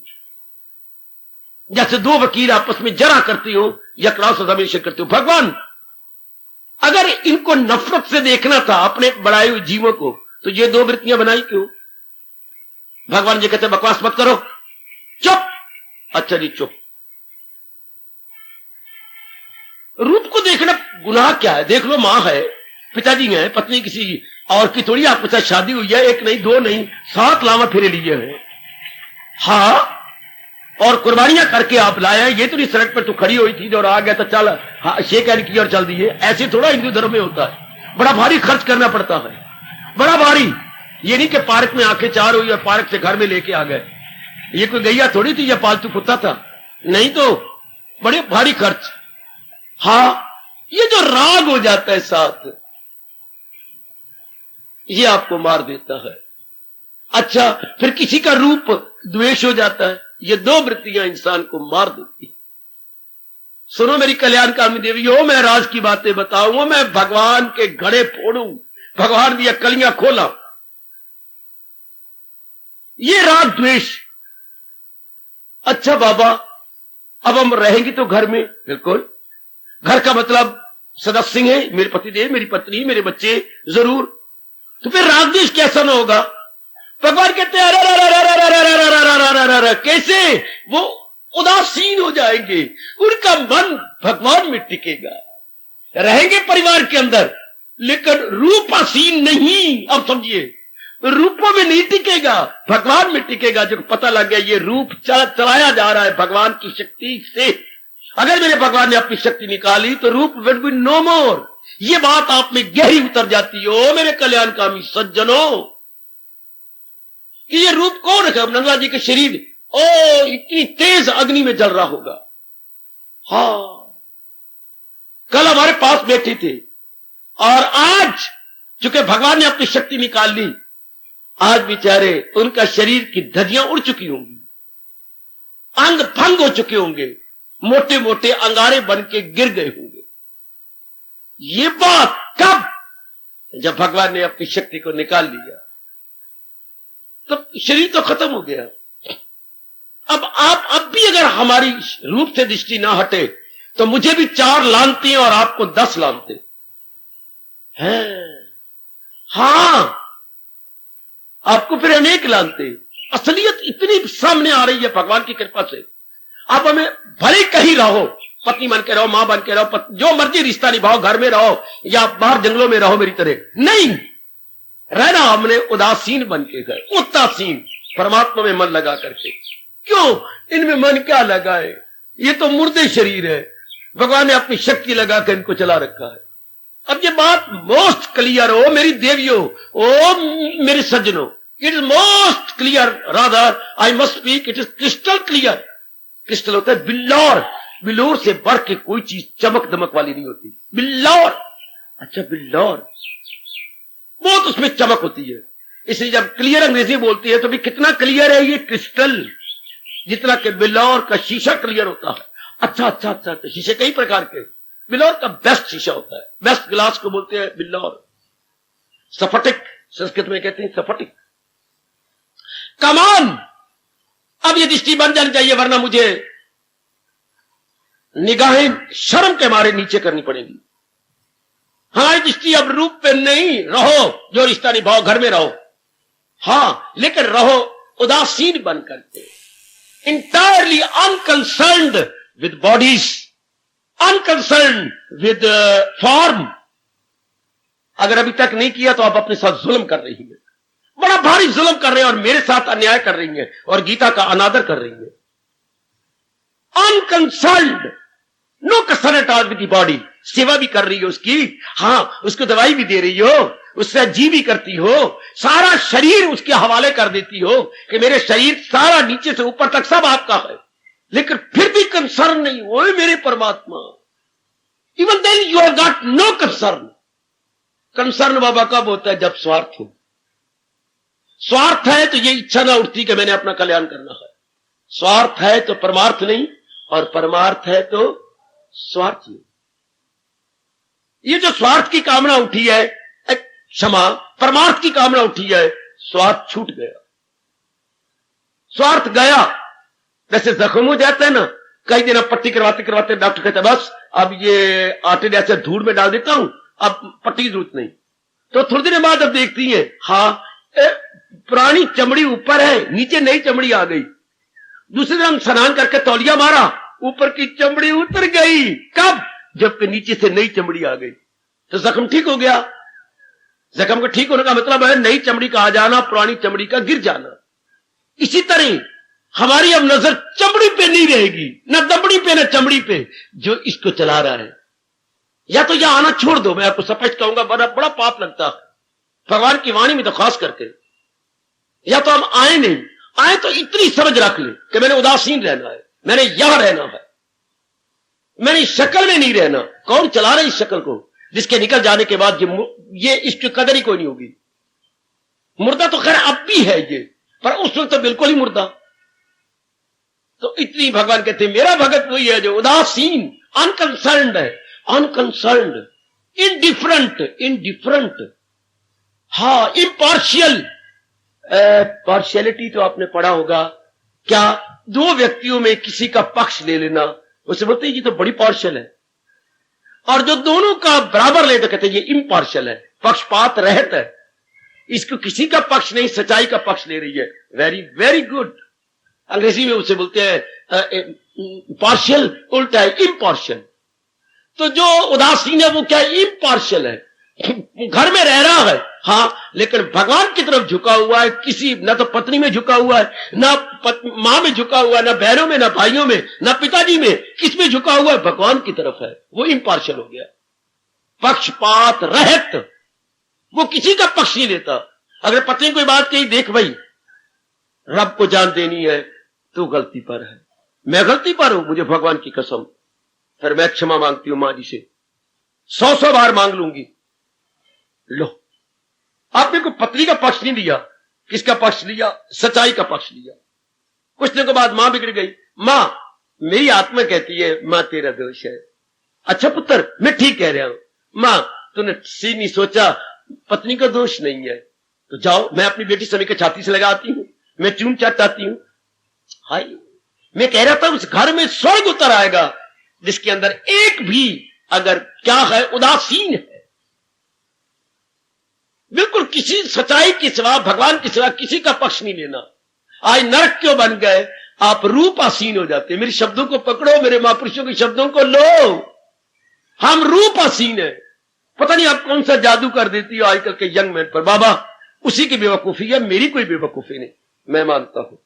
A: जैसे दो वकील आपस में जरा करती हो या क्रॉस एग्जामिनेशन करते हो। भगवान अगर इनको नफरत से देखना था अपने बढ़ाए हुए जीवों को तो ये दो वृत्तियां बनाई क्यों? भगवान जी कहते बकवास मत करो, चुप। अच्छा जी चुप। रूप को देखना गुनाह क्या है? देख लो, मां है, पिताजी हैं, पत्नी किसी और की थोड़ी आपके साथ शादी हुई है, एक नहीं, दो नहीं, 7 लावा फिरे लिए हैं। हाँ, और कुर्बानियां करके आप लाए हैं। ये तो नहीं सड़क पर तो खड़ी हुई थी और आ गया तो चल हाँ शेख हैंड की और चल दिए। ऐसे थोड़ा हिंदू धर्म में होता है। बड़ा भारी खर्च करना पड़ता है, बड़ा भारी। ये नहीं कि पार्क में आंखें चार हुई और पार्क से घर में लेके आ गए। ये कोई गैया थोड़ी थी या पालतू कुत्ता था, नहीं तो बड़े भारी खर्च। हाँ, ये जो राग हो जाता है साथ, ये आपको मार देता है। अच्छा, फिर किसी का रूप द्वेष हो जाता है। ये दो वृत्तियां इंसान को मार देती है। सुनो मेरी कल्याणकामी देवी हो, मैं राज की बातें बताऊंगा, मैं भगवान के घड़े फोड़ू, भगवान की कलियां खोला। ये राग द्वेष। अच्छा बाबा, अब हम रहेंगे तो घर में, बिल्कुल। घर का मतलब सदस्य है, मेरे पतिदेव, मेरी पत्नी, मेरे बच्चे, जरूर। तो फिर राग द्वेष कैसा ना होगा? भगवान कहते हैं अरे कैसे वो उदासीन हो जाएंगे, उनका मन भगवान में टिकेगा। रहेंगे परिवार के अंदर लेकिन रूपासीन नहीं। अब समझिए, रूपों में नहीं टिकेगा, भगवान में टिकेगा। जो पता लग गया ये रूप चलाया जा रहा है भगवान की शक्ति से। अगर मेरे भगवान ने अपनी शक्ति निकाली तो रूप विल बी नो मोर। ये बात आप में गहरी उतर जाती हो मेरे कल्याणकामी सज्जनों कि ये रूप कौन है? नंदा जी के शरीर ओ इतनी तेज अग्नि में जल रहा होगा। हाँ, कल हमारे पास बैठे थे और आज चूंकि भगवान ने अपनी शक्ति निकाल ली, आज बेचारे उनका शरीर की धज्जियां उड़ चुकी होंगी, अंग भंग हो चुके होंगे, मोटे मोटे अंगारे बन के गिर गए होंगे। ये बात कब? जब भगवान ने अपनी शक्ति को निकाल लिया, तो शरीर तो खत्म हो गया। अब भी अगर हमारी रूप से दृष्टि ना हटे तो मुझे भी 4 लानते हैं और आपको 10 लानते हैं। हां, आपको फिर अनेक लानते। असलियत इतनी सामने आ रही है भगवान की कृपा से। आप हमें भले कहीं रहो, पत्नी बन के रहो, मां बन के रहो, जो मर्जी रिश्ता निभाओ, घर में रहो या बाहर जंगलों में रहो, मेरी तरह नहीं रहना। हमने उदासीन बन के गए, उदासीन परमात्मा में मन लगा करके। क्यों? इनमें मन क्या लगाए? ये तो मुर्दे शरीर है, भगवान ने अपनी शक्ति लगा कर इनको चला रखा है। अब ये बात मोस्ट क्लियर हो मेरी देवियों, ओ मेरे सज्जनों, it is most clear, rather I must speak, it is crystal clear. Crystal होता है बिल्लौर, बिल्लौर से बढ़ के कोई चीज चमक दमक वाली नहीं होती। बिल्लौर, अच्छा बिल्लौर, बहुत उसमें चमक होती है। इसलिए जब क्लियर अंग्रेजी बोलती है तो भी कितना क्लियर है ये क्रिस्टल, जितना कि बिल्लौर का शीशा क्लियर होता है। अच्छा, शीशे कई प्रकार के, बिल्लौर का बेस्ट शीशा होता है, बेस्ट ग्लास को बोलते हैं बिल्लौर। स्फटिक संस्कृत में कहते हैं स्फटिक। कमान, अब ये दृष्टि बन जानी चाहिए, वरना मुझे निगाहें शर्म के मारे नीचे करनी पड़ेगी। हमारी दृष्टि अब रूप पे नहीं, रहो जो रिश्ता निभाओ, घर में रहो, हां, लेकिन रहो उदासीन बन करके, entirely unconcerned with bodies, unconcerned with form. अगर अभी तक नहीं किया तो आप अपने साथ जुल्म कर रही हैं, बड़ा भारी जुल्म कर रहे हैं, और मेरे साथ अन्याय कर रही हैं, और गीता का अनादर कर रही हैं। Unconcerned, no concern at all with the body. सेवा भी कर रही हो उसकी, हां, उसको दवाई भी दे रही हो, उससे जी भी करती हो, सारा शरीर उसके हवाले कर देती हो कि मेरे शरीर सारा नीचे से ऊपर तक सब आपका है, लेकिन फिर भी कंसर्न नहीं हो मेरे परमात्मा। Even then you have got no concern. Concern बाबा कब होता है? जब स्वार्थ हो। स्वार्थ है तो ये इच्छा ना उठती कि मैंने अपना कल्याण करना है। स्वार्थ है तो परमार्थ नहीं, और परमार्थ है तो स्वार्थ नहीं। ये जो स्वार्थ की कामना उठी है, क्षमा, परमार्थ की कामना उठी है, स्वार्थ छूट गया, स्वार्थ गया। जैसे जख्म हो जाता है ना, कई दिन अब पट्टी करवाते करवाते डॉक्टर कहता है बस अब ये आटे जैसे धूल में डाल देता हूं, अब पट्टी की जरूरत नहीं। तो थोड़ी देर बाद अब देखती है, हाँ, पुरानी चमड़ी ऊपर है, नीचे नई चमड़ी आ गई। दूसरे दिन हम स्नान करके तौलिया मारा, ऊपर की चमड़ी उतर गई। कब? जबकि नीचे से नई चमड़ी आ गई। तो जख्म ठीक हो गया। जख्म का ठीक होने का मतलब है नई चमड़ी का आ जाना, पुरानी चमड़ी का गिर जाना। इसी तरह हमारी अब नजर चमड़ी पे नहीं रहेगी, न दबड़ी पे न चमड़ी पे, जो इसको चला रहा है। या तो यह आना छोड़ दो, मैं आपको स्पष्ट कहूंगा, बड़ा पाप लगता है भगवान की वाणी में तो खास करके। या तो हम आए नहीं, आए तो इतनी समझ रख ले कि मैंने उदासीन रहना है, मैंने यहां रहना है, मैंने इस शक्ल में नहीं रहना। कौन चला रहा है इस शक्ल को, जिसके निकल जाने के बाद ये इसकी कदर ही कोई नहीं होगी। मुर्दा तो खैर अब भी है ये, पर उस वक्त तो बिल्कुल ही मुर्दा। तो इतनी भगवान कहते हैं मेरा भगत वही है जो उदासीन, अनकंसर्न्ड है, अनकंसर्न्ड, इंडिफरेंट, हाँ, इम्पार्शियल। पार्शियलिटी तो आपने पढ़ा होगा, क्या दो व्यक्तियों में किसी का पक्ष ले लेना, उसे बोलते हैं ये तो बड़ी पार्शियल है। और जो दोनों का बराबर ले तो कहते हैं ये इम्पार्शियल है, पक्षपात रहित है, इसको किसी का पक्ष नहीं, सच्चाई का पक्ष ले रही है। Very very good. अंग्रेजी में उसे बोलते हैं पार्शियल, उल्टा है इम्पार्शियल। तो जो उदासीन है वो क्या इम्पार्शियल है, घर में रह रहा है, हाँ, लेकिन भगवान की तरफ झुका हुआ है। किसी न तो पत्नी में झुका हुआ है, ना मां में झुका हुआ है, ना बहनों में, ना भाइयों में, ना पिताजी में, किस में झुका हुआ है? भगवान की तरफ है। वो इम्पार्शियल हो गया, पक्षपात रहित, वो किसी का पक्ष नहीं लेता। अगर पत्नी कोई बात कही, देख भाई रब को जान देनी है, तू गलती पर है, मैं गलती पर हूं, मुझे भगवान की कसम, फिर मैं क्षमा मांगती हूं मां जी से, 100 बार मांग लूंगी। लो, आपने कोई पत्नी का पक्ष नहीं लिया, किसका पक्ष लिया? सच्चाई का पक्ष लिया। कुछ दिनों के बाद मां बिगड़ गई। मां, मेरी आत्मा कहती है मां तेरा दोष है। अच्छा पुत्र, मैं ठीक कह रहा हूं। मां, तूने सी नहीं सोचा, पत्नी का दोष नहीं है, तो जाओ, मैं अपनी बेटी सभी के छाती से लगाती हूं, मैं चूम चाटती हूं। हाय, मैं कह रहा था उस घर में स्वर्ग उतर आएगा जिसके अंदर एक भी अगर क्या है, उदासीन है, बिल्कुल किसी सच्चाई के सिवा, भगवान के सिवा किसी का पक्ष नहीं लेना। आज नरक क्यों बन गए? आप रूपासीन हो जाते। मेरे शब्दों को पकड़ो, मेरे महापुरुषों के शब्दों को लो, हम रूपासीन है। पता नहीं आप कौन सा जादू कर देती हो आजकल के यंग मैन पर। बाबा, उसी की बेवकूफी है, मेरी कोई बेवकूफी नहीं, मैं मानता हूं।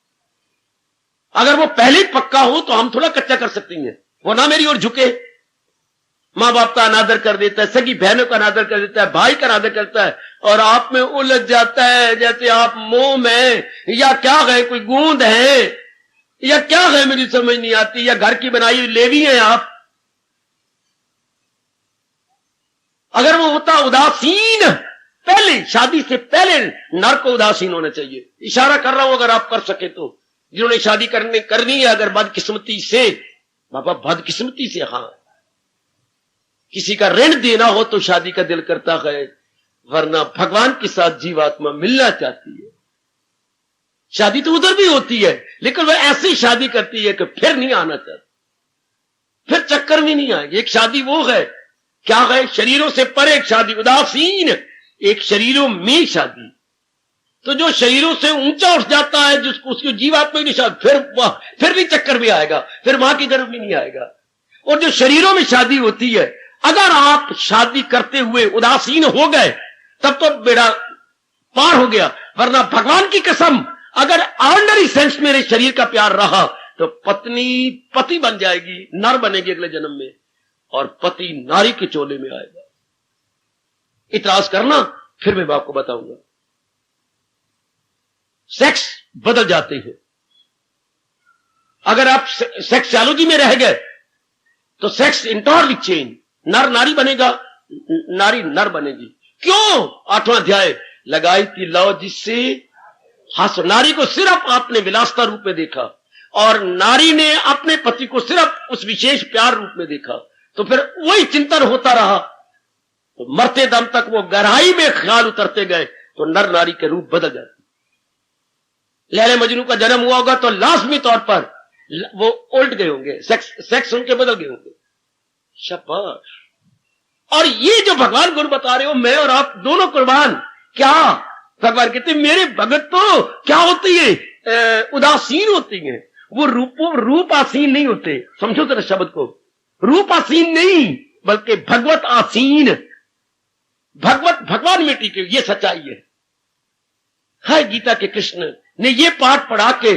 A: अगर वो पहले ही पक्का हो तो हम थोड़ा कच्चा कर सकती हैं। वो ना मेरी ओर झुके, मां बाप का अनादर कर देता है, सगी बहनों का अनादर कर देता है, भाई का अनादर करता है, और आप में उलझ जाता है जैसे आप मोह में, या क्या है, कोई गूंद है, या क्या है, मेरी समझ नहीं आती, या घर की बनाई हुई लेवी है आप। अगर वो होता उदासीन, पहले शादी से पहले नर को उदासीन होना चाहिए। इशारा कर रहा हूं, अगर आप कर सके तो, जिन्होंने शादी करनी है अगर बदकिस्मती से, बाबा बदकिस्मती से, हाँ, किसी का ऋण देना हो तो शादी का दिल करता है, वरना भगवान के साथ जीवात्मा मिलना चाहती है। शादी तो उधर भी होती है, लेकिन वह ऐसी शादी करती है कि फिर नहीं आना चाहती, फिर चक्कर में नहीं आएगी। एक शादी वो है, क्या है, शरीरों से परे एक शादी, उदासीन, एक शरीरों में शादी। तो जो शरीरों से ऊंचा उठ जाता है, जिसको उसकी जीवात्मा की शादी, फिर भी चक्कर में आएगा, फिर मां की गर्भ में नहीं आएगा। और जो शरीरों में शादी होती है, अगर आप शादी करते हुए उदासीन हो गए तब तो बेड़ा पार हो गया। वरना भगवान की कसम, अगर आर्डिनरी सेंस मेरे शरीर का प्यार रहा तो पत्नी पति बन जाएगी, नर बनेगी अगले जन्म में, और पति नारी के चोले में आएगा। इतराज करना, फिर मैं आपको बताऊंगा। सेक्स बदल जाते हैं। अगर आप सेक्सोलॉजी में रह गए तो सेक्स इंटरली चेंज, नर नारी बनेगा, नारी नर बनेगी। क्यों? 8वां अध्याय, लगाई थी लौ जिससे हंस। नारी को सिर्फ आपने विलासता रूप में देखा और नारी ने अपने पति को सिर्फ उस विशेष प्यार रूप में देखा, तो फिर वही चिंतन होता रहा, तो मरते दम तक वो गहराई में ख्याल उतरते गए, तो नर नारी के रूप बदल जाते। लैला मजनू का जन्म हुआ होगा तो लाजमी तौर पर वो उल्ट गए होंगे, सेक्स उनके बदल गए होंगे। शाबाश। और ये जो भगवान गुरु बता रहे हो, मैं और आप दोनों कुर्बान। क्या भगवान कहते मेरे भगत तो क्या होती है, उदासीन होती है। वो रूप आसीन नहीं होते। समझो तेरे शब्द को, रूप आसीन नहीं बल्कि भगवत आसीन। भगवान में टिके, ये सच्चाई है। गीता के कृष्ण ने ये पाठ पढ़ा के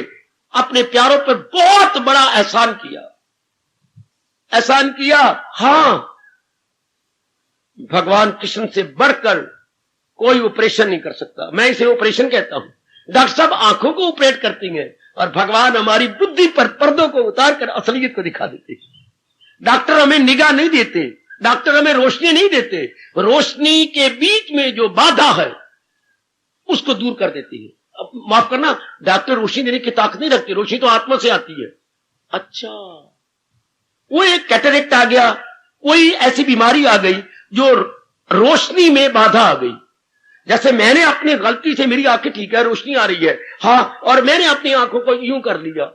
A: अपने प्यारों पर बहुत बड़ा एहसान किया। हां, भगवान कृष्ण से बढ़कर कोई ऑपरेशन नहीं कर सकता। मैं इसे ऑपरेशन कहता हूं। डॉक्टर साहब आंखों को ऑपरेट करती हैं और भगवान हमारी बुद्धि पर पर्दों को उतारकर असलियत को दिखा देते हैं। डॉक्टर हमें निगाह नहीं देते, डॉक्टर हमें रोशनी नहीं देते, रोशनी के बीच में जो बाधा है उसको दूर कर देती है। अब माफ करना, डॉक्टर रोशनी देने की ताकत नहीं रखती, रोशनी तो आत्मा से आती है। अच्छा, वो एक कैटरेक्ट आ गया, कोई ऐसी बीमारी आ गई जो रोशनी में बाधा आ गई। जैसे मैंने अपनी गलती से, मेरी आंखें ठीक है, रोशनी आ रही है, हाँ, और मैंने अपनी आंखों को यूं कर लिया,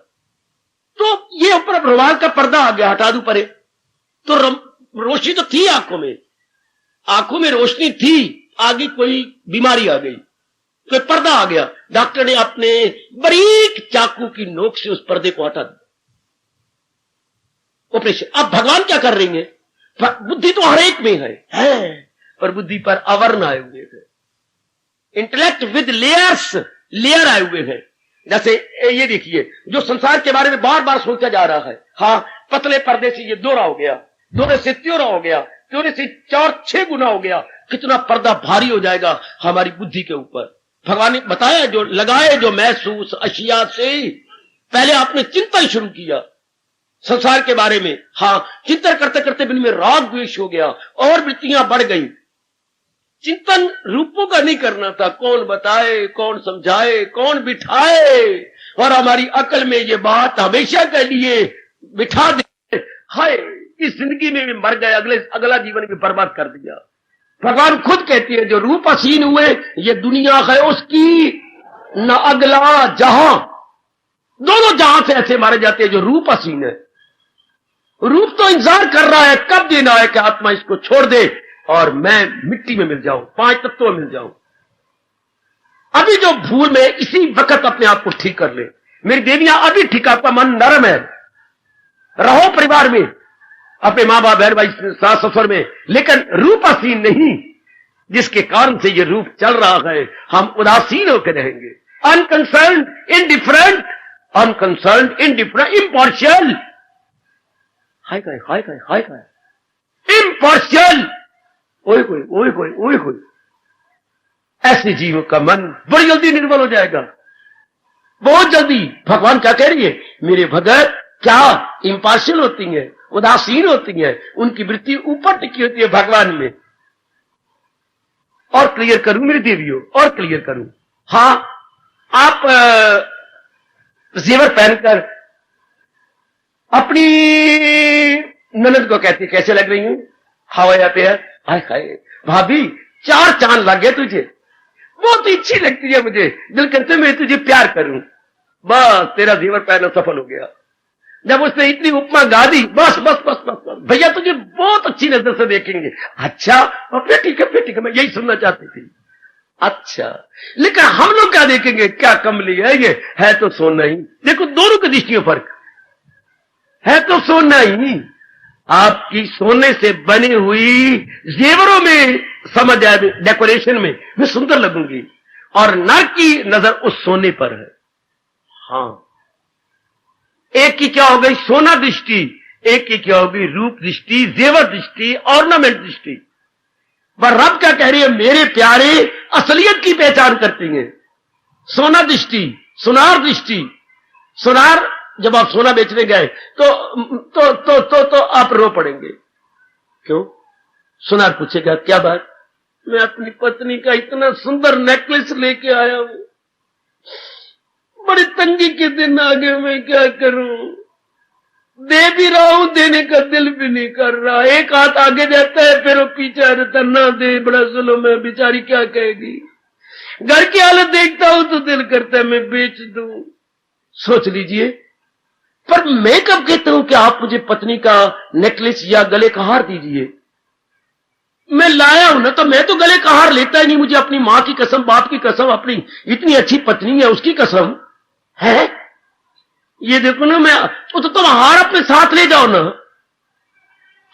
A: तो ये ऊपर रुमाल का पर्दा आ गया, हटा दूं परे, तो रोशनी तो थी आंखों में रोशनी थी, आगे कोई बीमारी आ गई, कोई पर्दा आ गया, डॉक्टर ने अपने बारीक चाकू की नोक से उस पर्दे को हटा दिया, ऑपरेशन। अब भगवान क्या कर रही है? बुद्धि तो हर एक में है, पर बुद्धि पर आवरण आए हुए हैं, इंटेलेक्ट विद लेयर आए हुए हैं। जैसे ये देखिए, जो संसार के बारे में बार बार सोचा जा रहा है, हाँ, पतले पर्दे से ये दोहरा हो गया, दोहरे से त्योरा हो गया, त्योरे से 4-6 गुना हो गया, कितना पर्दा भारी हो जाएगा हमारी बुद्धि के ऊपर। भगवान ने बताया, जो लगाए जो महसूस अशिया से, पहले आपने चिंतन शुरू किया संसार के बारे में, हाँ, चिंतन करते करते बिन में राग द्वेष हो गया और वृत्तियां बढ़ गई। चिंतन रूपों का नहीं करना था, कौन बताए, कौन समझाए, कौन बिठाए, और हमारी अकल में ये बात हमेशा के लिए बिठा दे, हाय इस जिंदगी में भी मर गए, अगला जीवन भी बर्बाद कर दिया। भगवान खुद कहती है, जो रूप हसीन हुए, ये दुनिया है उसकी, न अगला जहां, दोनों जहां से ऐसे मारे जाते हैं जो रूप हसीन है। रूप तो इंतजार कर रहा है कब दिन आए कि आत्मा इसको छोड़ दे और मैं मिट्टी में मिल जाऊं, 5 तत्वों में मिल जाऊं। अभी जो भूल में, इसी वक्त अपने आप को ठीक कर ले। मेरी देवियां, अभी ठीक, आपका मन नरम है, रहो परिवार में, अपने मां बाप, बहन भाई, सास ससुर में, लेकिन रूप हसीन नहीं, जिसके कारण से ये रूप चल रहा है। हम उदासीन होकर रहेंगे, अनकंसर्न्ड, इनडिफरेंट, इम्पार्शियल, हाय इम्पार्शियल, ओए कोई ऐसे जीवों का मन बड़ी जल्दी निर्मल हो जाएगा, बहुत जल्दी। भगवान क्या कह रही है? मेरे भगत क्या इम्पार्शियल होती हैं, उदासीन होती हैं, उनकी वृत्ति ऊपर टिकी होती है भगवान में। और क्लियर करूं मेरी देवियों, और क्लियर करूं, हाँ, आप जेवर पहनकर अपनी ननद को कहती कैसे लग रही हूं, हाउ आर, हाय भाभी 4 चांद लग गए तुझे, बहुत ही अच्छी लगती है मुझे, दिल करते मैं तुझे प्यार करूं, बस तेरा जीवन पहना सफल हो गया। जब उसने इतनी उपमा गा दी, बस बस बस बस, बस भैया तुझे बहुत अच्छी नजर से देखेंगे। अच्छा फिर ठीक है, मैं यही सुनना चाहती थी। अच्छा, लेकिन हम लोग क्या देखेंगे, क्या कमली है ये, है तो सोना ही। देखो दोनों की दृष्टियों फर्क है, तो सोना ही। आपकी सोने से बनी हुई जेवरों में समझ आए, डेकोरेशन में मैं सुंदर लगूंगी, और नर की नजर उस सोने पर है। हाँ, एक की क्या हो गई सोना दृष्टि, एक की क्या होगी रूप दृष्टि, जेवर दृष्टि, ऑर्नामेंट दृष्टि। पर रब क्या कह रही है, मेरे प्यारे असलियत की पहचान करती हैं। सोना दृष्टि, सुनार दृष्टि। सुनार, जब आप सोना बेचने गए तो आप रो पड़ेंगे। क्यों? सुनार पूछेगा क्या बात, मैं अपनी पत्नी का इतना सुंदर नेकलेस लेके आया हूं, बड़ी तंगी के दिन आगे, मैं क्या करूं, दे भी रहा हूं, देने का दिल भी नहीं कर रहा, एक हाथ आगे जाता है फिर वो पीछे रहता, ना दे बड़ा जुल्म है, बेचारी क्या कहेगी। घर की हालत देखता हूं तो दिल करता है मैं बेच दूं। सोच लीजिए, पर मैं कब कहता हूं कि आप मुझे पत्नी का नेकलेस या गले का हार दीजिए। मैं लाया हूं ना, तो मैं तो गले का हार लेता ही नहीं, मुझे अपनी मां की कसम, बाप की कसम, अपनी इतनी अच्छी पत्नी है उसकी कसम है। ये देखो ना, मैं तो तुम हार अपने साथ ले जाओ ना,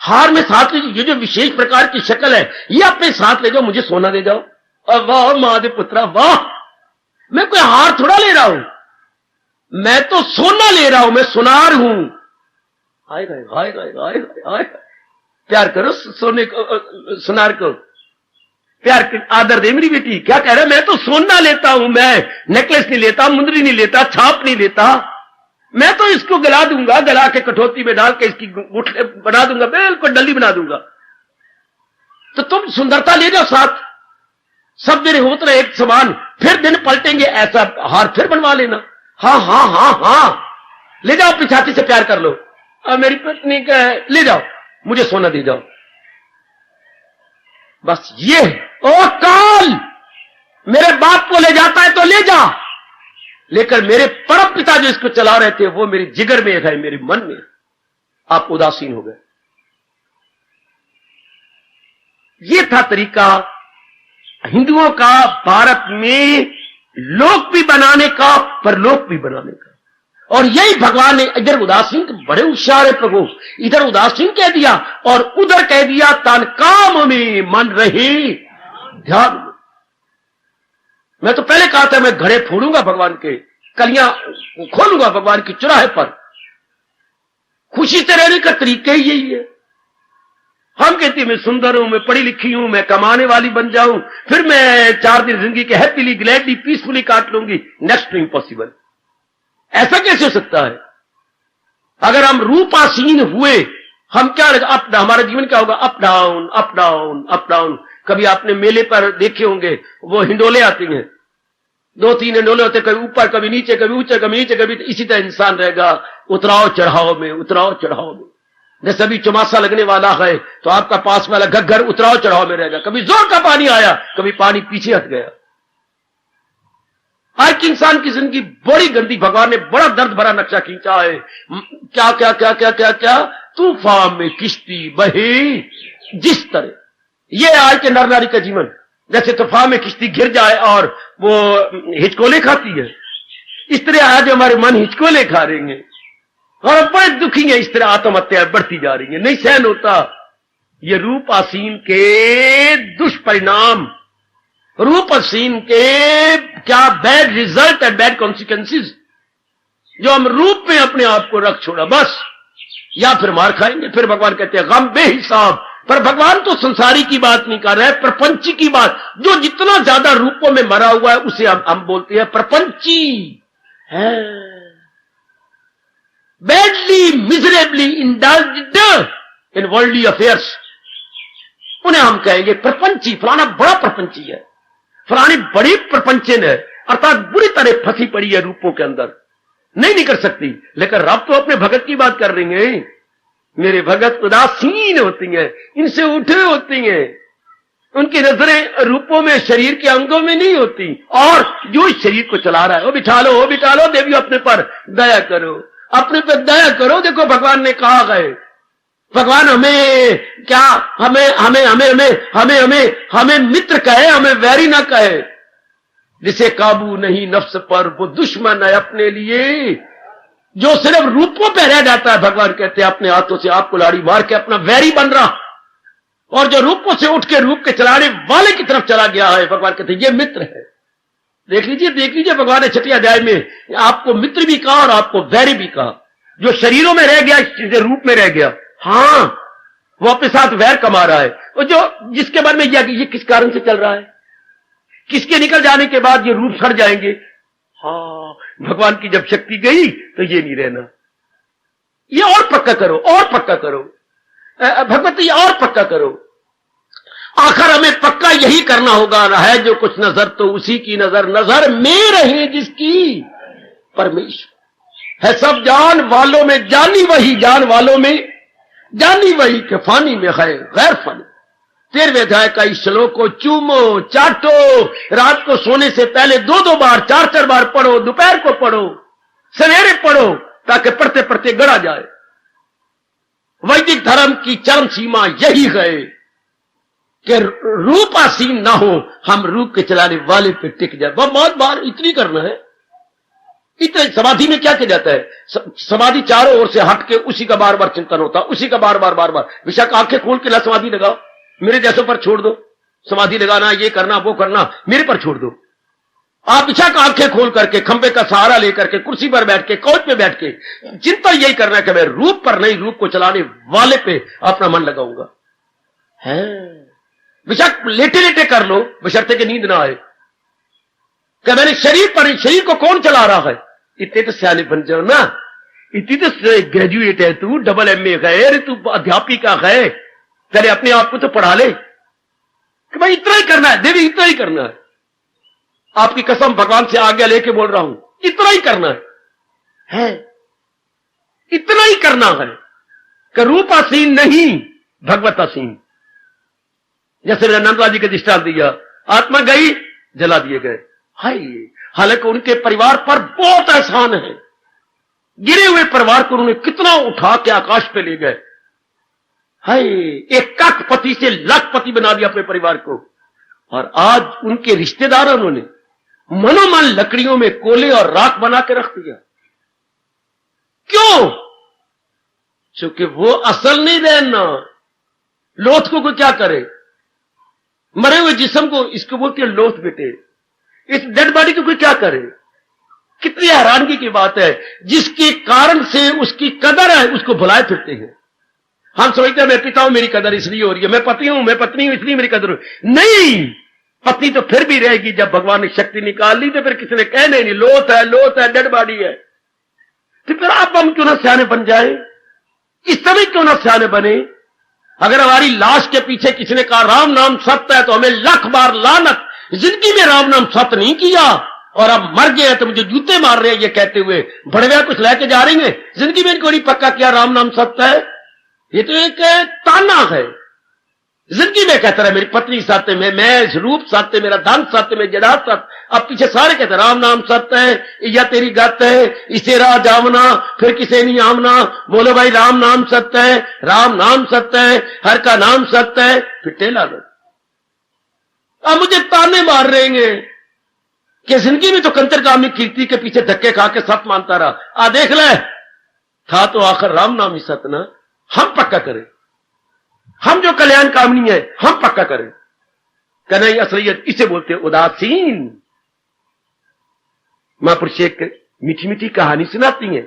A: हार में साथ ले, ये जो विशेष प्रकार की शक्ल है ये अपने साथ ले जाओ, मुझे सोना दे जाओ। वाह महादेव पुत्रा वाह, मैं कोई हार थोड़ा ले रहा हूं, मैं तो सोना ले रहा हूं, मैं सुनार हूं। आएगा आएगा आएगा आएगा, प्यार करो सोने को, सुनार को प्यार के आदर दे मेरी बेटी। क्या कह रहा है, मैं तो सोना लेता हूं, मैं नेकलेस नहीं लेता, मुंदरी नहीं लेता, छाप नहीं लेता, मैं तो इसको गला दूंगा, गला के कठौती में डाल के इसकी गुठले बना दूंगा, बिल्कुल डली बना दूंगा। तो तुम सुंदरता ले जाओ साथ, सब दिन होते रहे एक समान, फिर दिन पलटेंगे, ऐसा हार फिर बनवा लेना। हाँ हाँ हाँ हाँ, ले जाओ अपनी छाती से प्यार कर लो, मेरी पत्नी का है, ले जाओ, मुझे सोना दे जाओ। बस ये, ओ काल मेरे बाप को ले जाता है तो ले जा, लेकर मेरे परम पिता जो इसको चला रहे थे वो मेरे जिगर में है, मेरे मन में। आप उदासीन हो गए। ये था तरीका हिंदुओं का भारत में लोक भी बनाने का, परलोक भी बनाने का। और यही भगवान ने इधर उदासीन, बड़े होशियार है प्रभु, इधर उदासीन कह दिया और उधर कह दिया तान काम में मन रहे ध्यान। मैं तो पहले कहा था मैं घड़े फोड़ूंगा भगवान के, कलियां खोलूंगा भगवान की चौराहे पर। खुशी से रहने का तरीका ही यही है। हम कहते हैं मैं सुंदर हूं, मैं पढ़ी लिखी हूं, मैं कमाने वाली बन जाऊं, फिर मैं 4 दिन जिंदगी के हैप्पीली ग्लैडली पीसफुली काट लूंगी। Next to impossible. ऐसा कैसे हो सकता है? अगर हम रूपासीन हुए, हम क्या अप, हमारा जीवन क्या होगा? Up down up down up down. कभी आपने मेले पर देखे होंगे वो हिंडोले आती हैं, 2-3 हिंडोले होते, कभी ऊपर कभी नीचे, कभी ऊंचे कभी नीचे, कभी इसी तरह इंसान रहेगा उतराव चढ़ाव में, उतराव चढ़ाव में। जैसे अभी चौमासा लगने वाला है तो आपका पास वाला घर उतराव चढ़ाव में रहेगा, कभी जोर का पानी आया, कभी पानी पीछे हट गया। हर इंसान की जिंदगी बड़ी गंदी, भगवान ने बड़ा दर्द भरा नक्शा खींचा है। क्या क्या क्या क्या क्या क्या, तूफान में किश्ती बहे जिस तरह, ये आज के नर नारी का जीवन। जैसे तूफान में किश्ती गिर जाए और वो हिचकोले खाती है, इस तरह आज हमारे मन हिचकोले खा रहे हैं और बड़े दुखी हैं। इस तरह आत्महत्या बढ़ती जा रही है, नहीं सहन होता। ये रूप आसीन के दुष्परिणाम, रूप आसीन के क्या bad result and bad consequences, जो हम रूप में अपने आप को रख छोड़ा बस, या फिर मार खाएंगे। फिर भगवान कहते हैं गम बेहिसाब। पर भगवान तो संसारी की बात नहीं कर रहे हैं, प्रपंची की बात। जो जितना ज्यादा रूपों में मरा हुआ है उसे हम बोलते हैं प्रपंची है। बैडली मिजरेबली इंडल्ज्ड इन वर्ल्डली अफेयर्स, उन्हें हम कहेंगे प्रपंची। फलाना बड़ा प्रपंची है, फलानी बड़ी प्रपंचन है, अर्थात बुरी तरह फंसी पड़ी है रूपों के अंदर, नहीं निकल सकती। लेकिन रब तो अपने भगत की बात कर रही है। मेरे भगत उदासीन होती हैं, इनसे उठे होती हैं, उनकी नजरें रूपों में, शरीर के अंगों में नहीं होती। और जो शरीर को चला रहा है, वो बिठा लो देवियों, अपने पर दया करो, अपने पर दया करो। देखो भगवान ने कहा गए, भगवान हमें क्या, हमें हमें हमें हमें हमें हमें हमें मित्र कहे, हमें वैरी ना कहे। जिसे काबू नहीं नफ्स पर वो दुश्मन है अपने लिए। जो सिर्फ रूपों पे रह जाता है, भगवान कहते हैं अपने हाथों से आपको लाड़ी मार के अपना वैरी बन रहा, और जो रूपों से उठ के रूप के चलाने वाले की तरफ चला गया है, भगवान कहते हैं ये मित्र है। देख लीजिए भगवान ने छठे अध्याय में आपको मित्र भी कहा और आपको वैरी भी कहा। जो शरीरों में रह गया, रूप में रह गया, हाँ वो अपने साथ वैर कमा रहा है। और जो जिसके बारे में ये किस कारण से चल रहा है, किसके निकल जाने के बाद ये रूप सड़ जाएंगे। हाँ, भगवान की जब शक्ति गई तो ये नहीं रहना। ये और पक्का करो, और पक्का करो भगवती, ये और पक्का करो। आखिर हमें पक्का यही करना होगा, है जो कुछ नजर तो उसी की नजर, नजर में रहे जिसकी परमेश्वर है। सब जान वालों में जानी वही, जान वालों में जानी वही, के फानी में है गैर फानी। 13वें अध्याय का इस श्लोक को चूमो, चाटो, रात को सोने से पहले 2-2 बार, 4-4 बार पढ़ो, दोपहर को पढ़ो, सवेरे पढ़ो, ताकि पढ़ते पढ़ते गड़ा जाए। वैदिक धर्म की चरम सीमा यही है कि रूपासीन ना हो, हम रूप के चलाने वाले पे टिक जाए। बहुत बार इतनी करना है। इतने समाधि में क्या किया जाता है, समाधि चारों ओर से हट के उसी का बार बार चिंतन होता, उसी का बार बार विशाख आंखें खोल के ला समाधि लगाओ, मेरे जैसों पर छोड़ दो। समाधि लगाना, ये करना, वो करना, मेरे पर छोड़ दो। आप विशाख आंखें खोल करके, खंबे का सहारा लेकर के, कुर्सी पर बैठ के, कोच पे बैठ के चिंतन यही करना है कि मैं रूप पर नहीं, रूप को चलाने वाले पे अपना मन लगाऊंगा। है विशाख लेटे लेटे कर लो, बशर्ते कि नींद ना आए। क्या मैंने शरीर पर, शरीर को कौन चला रहा है? इतने तो सियाने बन जाओ ना, इतनी तो ग्रेजुएट है तू, डबल MA है, अरे तू अध्यापिका है, पहले अपने आप को तो पढ़ा ले कि भाई इतना ही करना है देवी, इतना ही करना है। आपकी कसम भगवान से आज्ञा लेके बोल रहा हूं, इतना ही करना है, इतना ही करना है कि रूपासीन नहीं भगवतासीन। जैसे मैंने नंदलाल जी के दृष्टांत दिया, आत्मा गई, जला दिए गए। हाय, हालांकि उनके परिवार पर बहुत एहसान है, गिरे हुए परिवार को उन्होंने कितना उठा के आकाश पे ले गए। हाय, एक कखपति से लाखपति बना दिया अपने परिवार को। और आज उनके रिश्तेदार उन्होंने मनोमन लकड़ियों में कोले और राख बना के रख दिया। क्यों? क्योंकि वो असल नहीं रहना। लोथ को कोई क्या करे, मरे हुए जिस्म को, इसको बोलते हैं लोथ बेटे, इस डेड बॉडी को कोई क्या करे? कितनी हैरानगी की बात है, जिसके कारण से उसकी कदर है उसको भुलाए फिरते हैं। हम सोचते हैं मैं पिता हूं, मेरी कदर इसलिए हो रही है, मैं पति हूं, मैं पत्नी हूं, इसलिए मेरी कदर हो। नहीं, पत्नी तो फिर भी रहेगी। जब भगवान ने शक्ति निकाल ली तो फिर किसी ने कहने नहीं, लोथ है, डेड बॉडी है। तो फिर आप हम क्यों ना सियाने बन जाए, इस समय क्यों ना सियाने बने? अगर हमारी लाश के पीछे किसी ने कहा राम नाम सत्य है, तो हमें लाख बार लानत। जिंदगी में राम नाम सत्य नहीं किया और अब मर गए तो मुझे जूते मार रहे हैं ये कहते हुए, बड़े कुछ लेके जा रही हैं, जिंदगी में इनको नहीं पक्का किया राम नाम सत्य है। ये तो एक ताना है। जिंदगी में कहता रहा मेरी पत्नी सत्य में, मैं रूप सत्य, मेरा धन सत्य में, जदाद सत्य। अब पीछे सारे कहते राम नाम सत्य है, या तेरी गत है, इसे राह जामना, फिर किसे नहीं आमना। बोलो भाई राम नाम सत्य है, राम नाम सत्य है, हर का नाम सत्य है, फिर टेला दो। अब मुझे ताने मार रहे हैं कि जिंदगी में तो कंचर कामी कीर्ति के पीछे धक्के खा के सत्य मानता रहा। आ देख ले, था तो आखिर राम नाम ही सत्य ना। हम पक्का करें, हम जो कल्याण कामनी है हम पक्का करें। कन्हैया असलियत इसे बोलते हैं उदासीन। महापुरुष एक मीठी मीठी कहानी सुनाती हैं,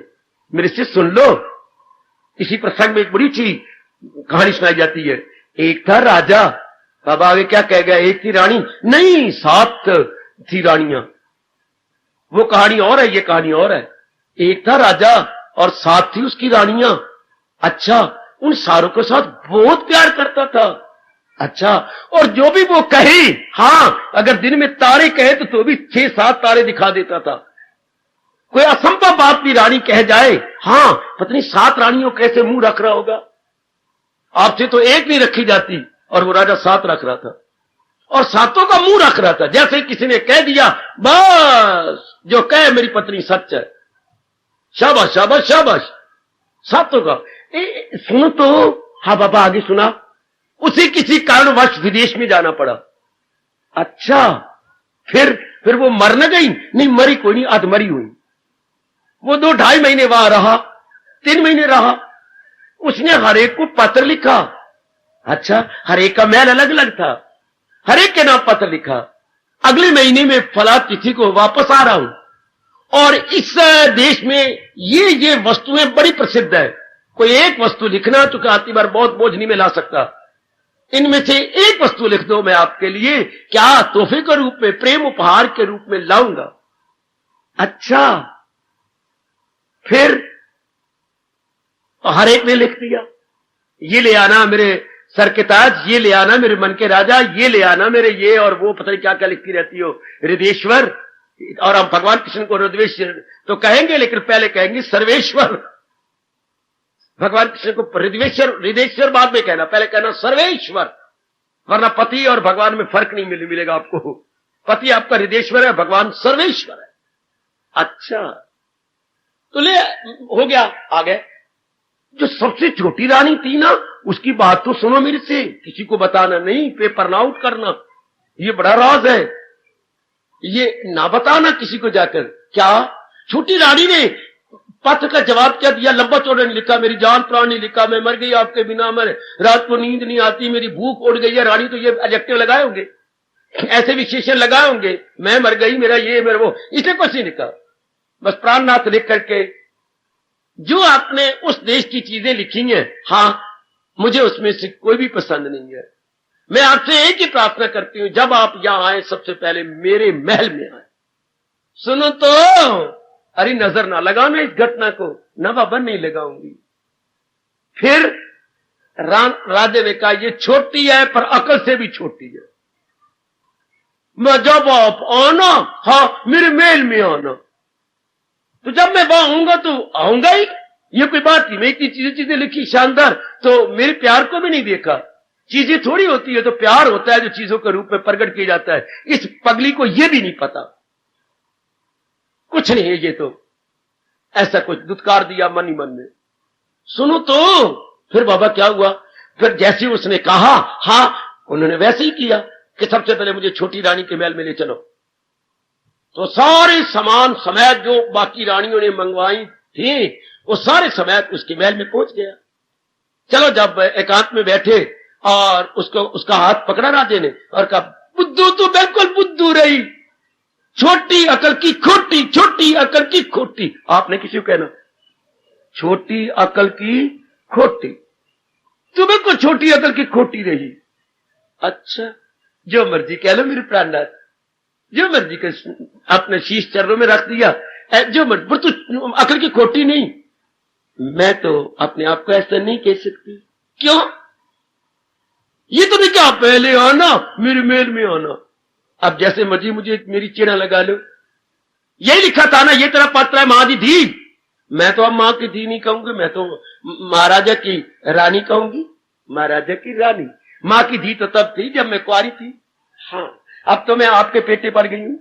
A: मेरे से सुन लो। इसी प्रसंग में एक बड़ी अच्छी कहानी सुनाई जाती है। एक था राजा, अब आगे क्या कह गया, एक थी रानी, नहीं 7 थी रानियां। वो कहानी और है, ये कहानी और है। एक था राजा और 7 थी उसकी रानियां। अच्छा, उन सारों के साथ बहुत प्यार करता था। अच्छा, और जो भी वो कहे, हाँ अगर दिन में तारे कहे तो भी 6-7 तारे दिखा देता था। कोई असंभव बात भी रानी कह जाए, हाँ पता नहीं 7 रानियों कैसे मुंह रख रहा होगा। आपसे तो एक नहीं रखी जाती और वो राजा 7 रख रहा था। और सातों का मुंह रख रहा था, जैसे किसी ने कह दिया बस जो कहे मेरी पत्नी सच है, शाबाश शाबाश शाबाश। सातों का सुनो तो, हाँ बाबा आगे सुना। उसी किसी कारणवश विदेश में जाना पड़ा। अच्छा, फिर वो मर न गई? नहीं मरी, कोई नहीं, अधमरी हुई। वो 2-2.5 महीने वहां रहा, 3 महीने रहा। उसने हर एक को पत्र लिखा। अच्छा, हर एक का महल अलग अलग था, हर एक के नाम पत्र लिखा, अगले महीने में फला तिथि को वापस आ रहा हूं, और इस देश में ये वस्तुएं बड़ी प्रसिद्ध है, कोई एक वस्तु लिखना तो आती बार बहुत बोझ नहीं में ला सकता, इनमें से एक वस्तु लिख दो, मैं आपके लिए क्या तोहफे के रूप में, प्रेम उपहार के रूप में लाऊंगा। अच्छा, फिर तो हर एक ने लिख दिया, ये ले आना मेरे सर के ताज, ये ले आना मेरे मन के राजा, ये ले आना मेरे ये और वो, पता नहीं क्या क्या लिखती रहती हो, हृदयेश्वर। और हम भगवान कृष्ण को हृदयेश्वर तो कहेंगे, लेकिन पहले कहेंगे सर्वेश्वर। भगवान कृष्ण को हृदयेश्वर बाद में कहना, पहले कहना सर्वेश्वर, वरना पति और भगवान में फर्क नहीं मिलेगा आपको। पति आपका हृदयेश्वर है, भगवान सर्वेश्वर है। अच्छा, तो ले हो गया, आ गए। जो सबसे छोटी रानी थी ना, उसकी बात तो सुनो मेरे से, किसी को बताना नहीं, पेपर आउट करना, ये बड़ा राज है, ये ना बताना किसी को जाकर। क्या? छोटी रानी ने पत्र का जवाब क्या दिया? लंबा चौड़ा नहीं लिखा, मेरी जान प्राण नहीं लिखा, मैं मर गई आपके बिना, मैं रात को नींद नहीं आती, मेरी भूख उड़ गई है। रानी तो ये एडजेक्टिव लगाए होंगे, ऐसे विशेषण लगाए होंगे, मैं मर गई, मेरा ये मेरा वो, इसने कुछ नहीं लिखा। बस प्राणनाथ लिख करके जो आपने उस देश की चीजें लिखी हैं, हाँ मुझे उसमें से कोई भी पसंद नहीं है। मैं आपसे एक ही प्रार्थना करती हूं, जब आप यहां आए सबसे पहले मेरे महल में आए। सुनो तो, अरे नजर ना लगाना इस घटना को, ना बाबा नहीं लगाऊंगी। फिर राजे ने कहा ये छोटी है पर अकल से भी छोटी है, मैं जब आप आना, हाँ मेरे महल में आना, तो जब मैं वहां आऊंगा तो आऊंगा ही, ये कोई बात नहीं। मैं इतनी चीजें लिखी शानदार, तो मेरे प्यार को भी नहीं देखा। चीजें थोड़ी होती है, तो प्यार होता है जो चीजों के रूप में प्रकट किया जाता है। इस पगली को ये भी नहीं पता, कुछ नहीं है ये, तो ऐसा कुछ दुत्कार दिया मन ही मन में। सुनो तो, फिर बाबा क्या हुआ? फिर जैसे उसने कहा, हाँ उन्होंने वैसे ही किया कि सबसे पहले मुझे छोटी रानी के महल में ले चलो। तो सारे सामान समेत जो बाकी रानियों ने मंगवाई थी, वो सारे समेत उसके महल में पहुंच गया। चलो, जब एकांत में बैठे और उसका हाथ पकड़ा राजे ने और कहा, बुद्धू तो बिल्कुल बुद्धू रही, छोटी अकल की खोटी, छोटी अकल की खोटी। आपने किसी को कहना छोटी अकल की खोटी, तू बिल्कुल छोटी अकल की खोटी रही। अच्छा, जो मर्जी कह लो मेरे प्राणनाथ, जो मर्जी कर, अपने शीश चरणों में रख दिया, जो मर्जी, पर तू अकल की खोटी नहीं। मैं तो अपने आप को ऐसा नहीं कह सकती। क्यों? ये तो नहीं कहा पहले आना मेरे महल में आना, अब जैसे मर्जी मुझे मेरी चिड़ा लगा लो। यही लिखा था ना, ये तेरा पत्र है मां की धी। मैं तो अब मां की धी नहीं कहूंगी, मैं तो महाराजा की रानी कहूंगी। महाराजा की रानी, मां की धी तो तब थी जब मैं कुंवारी थी। हाँ, अब तो मैं आपके पेटे पर गई हूं,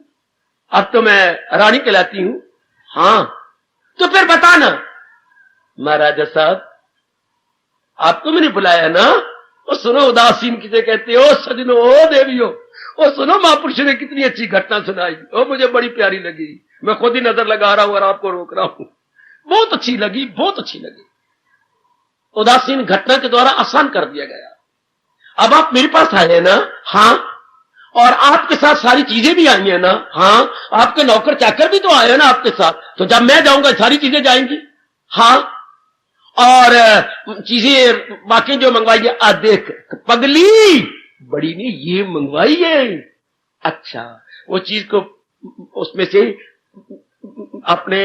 A: अब तो मैं रानी कहलाती हूं। हाँ, तो फिर बताना महाराजा साहब, आपको मैंने बुलाया ना। और सुनो, उदासीन किसे कहते हो सजनो, ओ देवियो, और सुनो महापुरुष ने कितनी अच्छी घटना सुनाई, ओ मुझे बड़ी प्यारी लगी। मैं खुद ही नजर लगा रहा हूं और आपको रोक रहा हूं, बहुत अच्छी लगी, बहुत अच्छी लगी। उदासीन घटना के द्वारा आसान कर दिया गया। अब आप मेरे पास आए हैं ना, हाँ, और आपके साथ सारी चीजें भी आई हैं ना, हाँ, आपके नौकर चाकर भी तो आए हैं ना आपके साथ, तो जब मैं जाऊंगा सारी चीजें जाएंगी। हाँ, और चीजें बाकी जो मंगवाई है, देख पगली बड़ी ने ये मंगवाई है। अच्छा, वो चीज को उसमें से अपने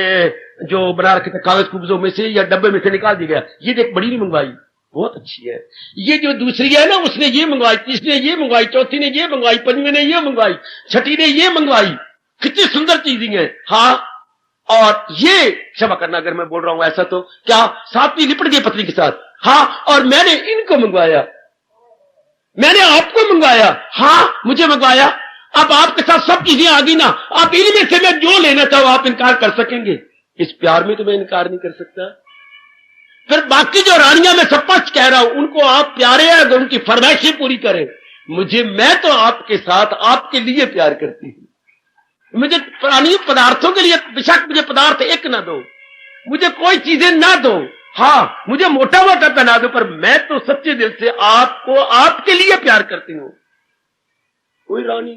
A: जो बना रखे थे कागज कुब्जों में से या डब्बे में से निकाल दिया गया, ये देख बड़ी ने मंगवाई, बहुत अच्छी है। ये जो दूसरी है ना, उसने ये मंगवाई, तीसरी ने ये मंगवाई, चौथी ने ये मंगवाई, पंचवी ने ये मंगवाई, छठी ने ये मंगवाई, कितनी सुंदर चीजें हैं। हाँ, और ये क्षमा करना अगर मैं बोल रहा हूं ऐसा, तो क्या सातवीं लिपट गई पत्नी के साथ। हाँ, और मैंने इनको मंगवाया। मैंने आपको मंगवाया, हाँ मुझे मंगवाया, अब आपके साथ सब चीजें आ गई ना, आप इनमें से मैं जो लेना चाहूं आप इनकार कर सकेंगे? इस प्यार में तो मैं इनकार नहीं कर सकता। फिर बाकी जो रानियां मैं स्पष्ट कह रहा हूं, उनको आप प्यारे हैं, अगर उनकी फरमाइशें पूरी करें। मैं तो आपके साथ आपके लिए प्यार करती हूं। मुझे प्राणी पदार्थों के लिए बेशक मुझे पदार्थ एक ना दो, मुझे कोई चीजें ना दो, हाँ मुझे मोटा मोटा पहना दो, पर मैं तो सच्चे दिल से आपको आपके लिए प्यार करती हूं। कोई रानी,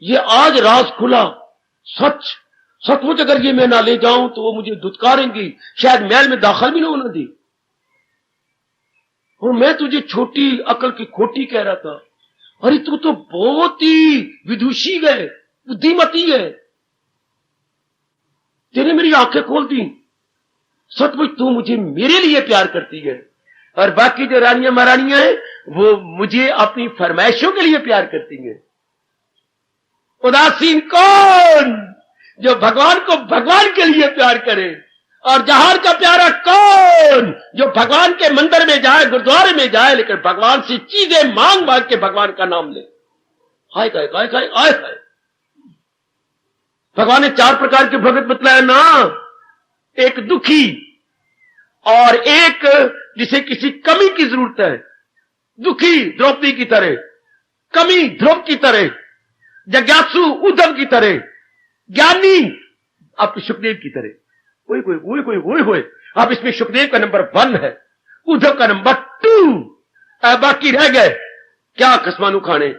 A: ये आज राज खुला, सचमुच अगर ये मैं ना ले जाऊं तो वो मुझे दुत्कारेंगी, शायद महल में दाखिल भी ना होना दी। और मैं तुझे छोटी अकल की खोटी कह रहा था, अरे तू तो बहुत ही विदुषी है, बुद्धिमती है, तेने मेरी आंखें खोल दी, सचमुच तू मुझे मेरे लिए प्यार करती है। और बाकी जो रानियां महारानियां हैं वो मुझे अपनी फरमाइशों के लिए प्यार करती हैं। उदासीन कौन जो भगवान को भगवान के लिए प्यार करे, और जहान का प्यारा कौन जो भगवान के मंदिर में जाए, गुरुद्वारे में जाए, लेकिन भगवान से चीजें मांग मांग के भगवान का नाम ले। हाय काय काय काय आय हाय। भगवान ने 4 प्रकार के भगत बतलाया ना, एक दुखी, और एक जिसे किसी कमी की जरूरत है, दुखी द्रौपदी की तरह, कमी ध्रुव की तरह, जिज्ञासु उद्धव की तरह, ज्ञानी आपके सुखदेव की तरह। कोई अब इसमें सुखदेव का नंबर 1 है, उद्धव का नंबर 2, बाकी रह गए क्या खसमानू खाने।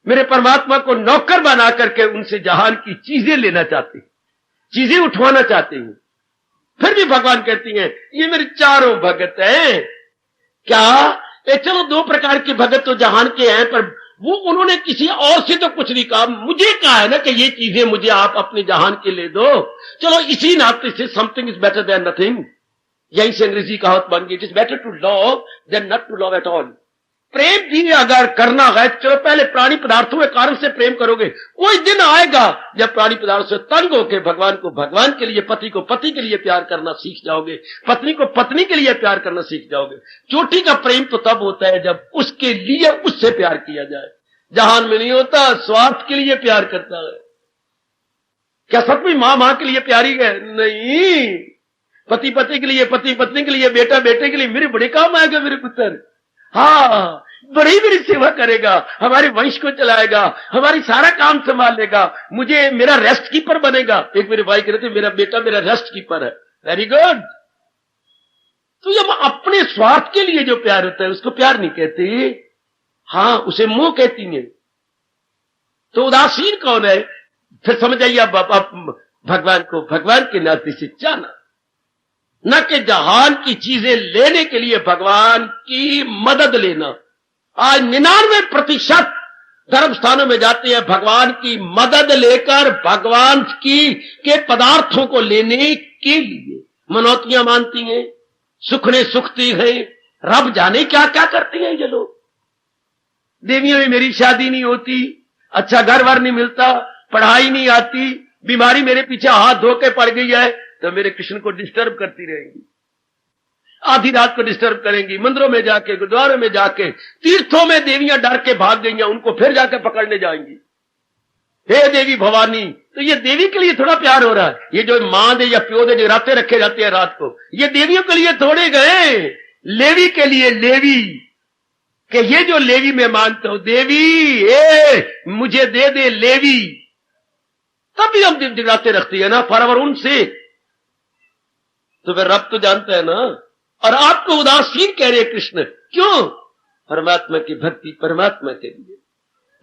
A: मेरे परमात्मा को नौकर बना करके उनसे जहान की चीजें लेना चाहती, चीजें उठवाना चाहती हूं। फिर भी भगवान कहती हैं ये मेरे चारों भगत हैं। क्या चलो 2 प्रकार के भगत तो जहान के हैं, पर वो उन्होंने किसी और से तो कुछ नहीं कहा, मुझे कहा है ना कि ये चीजें मुझे आप अपने जहान के ले दो। चलो इसी नाते से something is better than nothing, यहीं से अंग्रेजी कहावत बन गई, it is better to love than not to love at all. प्रेम भी अगर करना है, चलो पहले प्राणी पदार्थों के कारण से प्रेम करोगे, कोई दिन आएगा जब प्राणी पदार्थ से तंग होकर भगवान को भगवान के लिए, पति को पति के लिए प्यार करना सीख जाओगे, पत्नी को पत्नी के लिए प्यार करना सीख जाओगे। चोटी का प्रेम तो तब होता है जब उसके लिए उससे प्यार किया जाए। जहान में नहीं होता, स्वार्थ के लिए प्यार करता है। क्या सच में मां के लिए प्यारी है? नहीं, पति पति के लिए, पति पत्नी के लिए, बेटा बेटे के लिए, मेरे बड़े काम आएगा मेरे पुत्र, हाँ बड़ी मेरी सेवा करेगा, हमारे वंश को चलाएगा, हमारी सारा काम संभाल लेगा, मुझे मेरा रेस्ट कीपर बनेगा। एक मेरे भाई कह रहे थे मेरा बेटा मेरा रेस्ट कीपर है। Very good. तो जब अपने स्वार्थ के लिए जो प्यार होता है उसको प्यार नहीं कहती, हाँ उसे मोह कहती है। तो उदासीन कौन है? फिर समझ आइए, अब भगवान को भगवान के नाते से जाना, न कि जहान की चीजें लेने के लिए भगवान की मदद लेना। आज 99% धर्म स्थानों में जाते हैं भगवान की मदद लेकर, भगवान की के पदार्थों को लेने के लिए मनौतियां मानती हैं, सुखने सुखती हैं, रब जाने क्या क्या करती हैं ये लोग। देवियों में मेरी शादी नहीं होती, अच्छा घर वर नहीं मिलता, पढ़ाई नहीं आती, बीमारी मेरे पीछे हाथ धो के पड़ गई है, तो मेरे कृष्ण को डिस्टर्ब करती रहेंगी, आधी रात को डिस्टर्ब करेंगी, मंदिरों में जाके, गुरुद्वारों में जाके, तीर्थों में देवियां डर के भाग गई हैं, उनको फिर जाके पकड़ने जाएंगी। हे देवी भवानी, तो ये देवी के लिए थोड़ा प्यार हो रहा है। ये जो मां दे या प्यो दे जो रातें रखे जाते हैं रात को, ये देवियों के लिए थोड़े गए, लेवी के लिए। लेवी कि ये जो लेवी मैं मानता हूं, देवी मुझे दे दे लेवी, तभी हम जगराते रखती है ना, फॉरवर उनसे। तो फिर रब तो जानता है ना। और आपको उदासीन कह रहे कृष्ण, क्यों? परमात्मा की भक्ति, परमात्मा के लिए,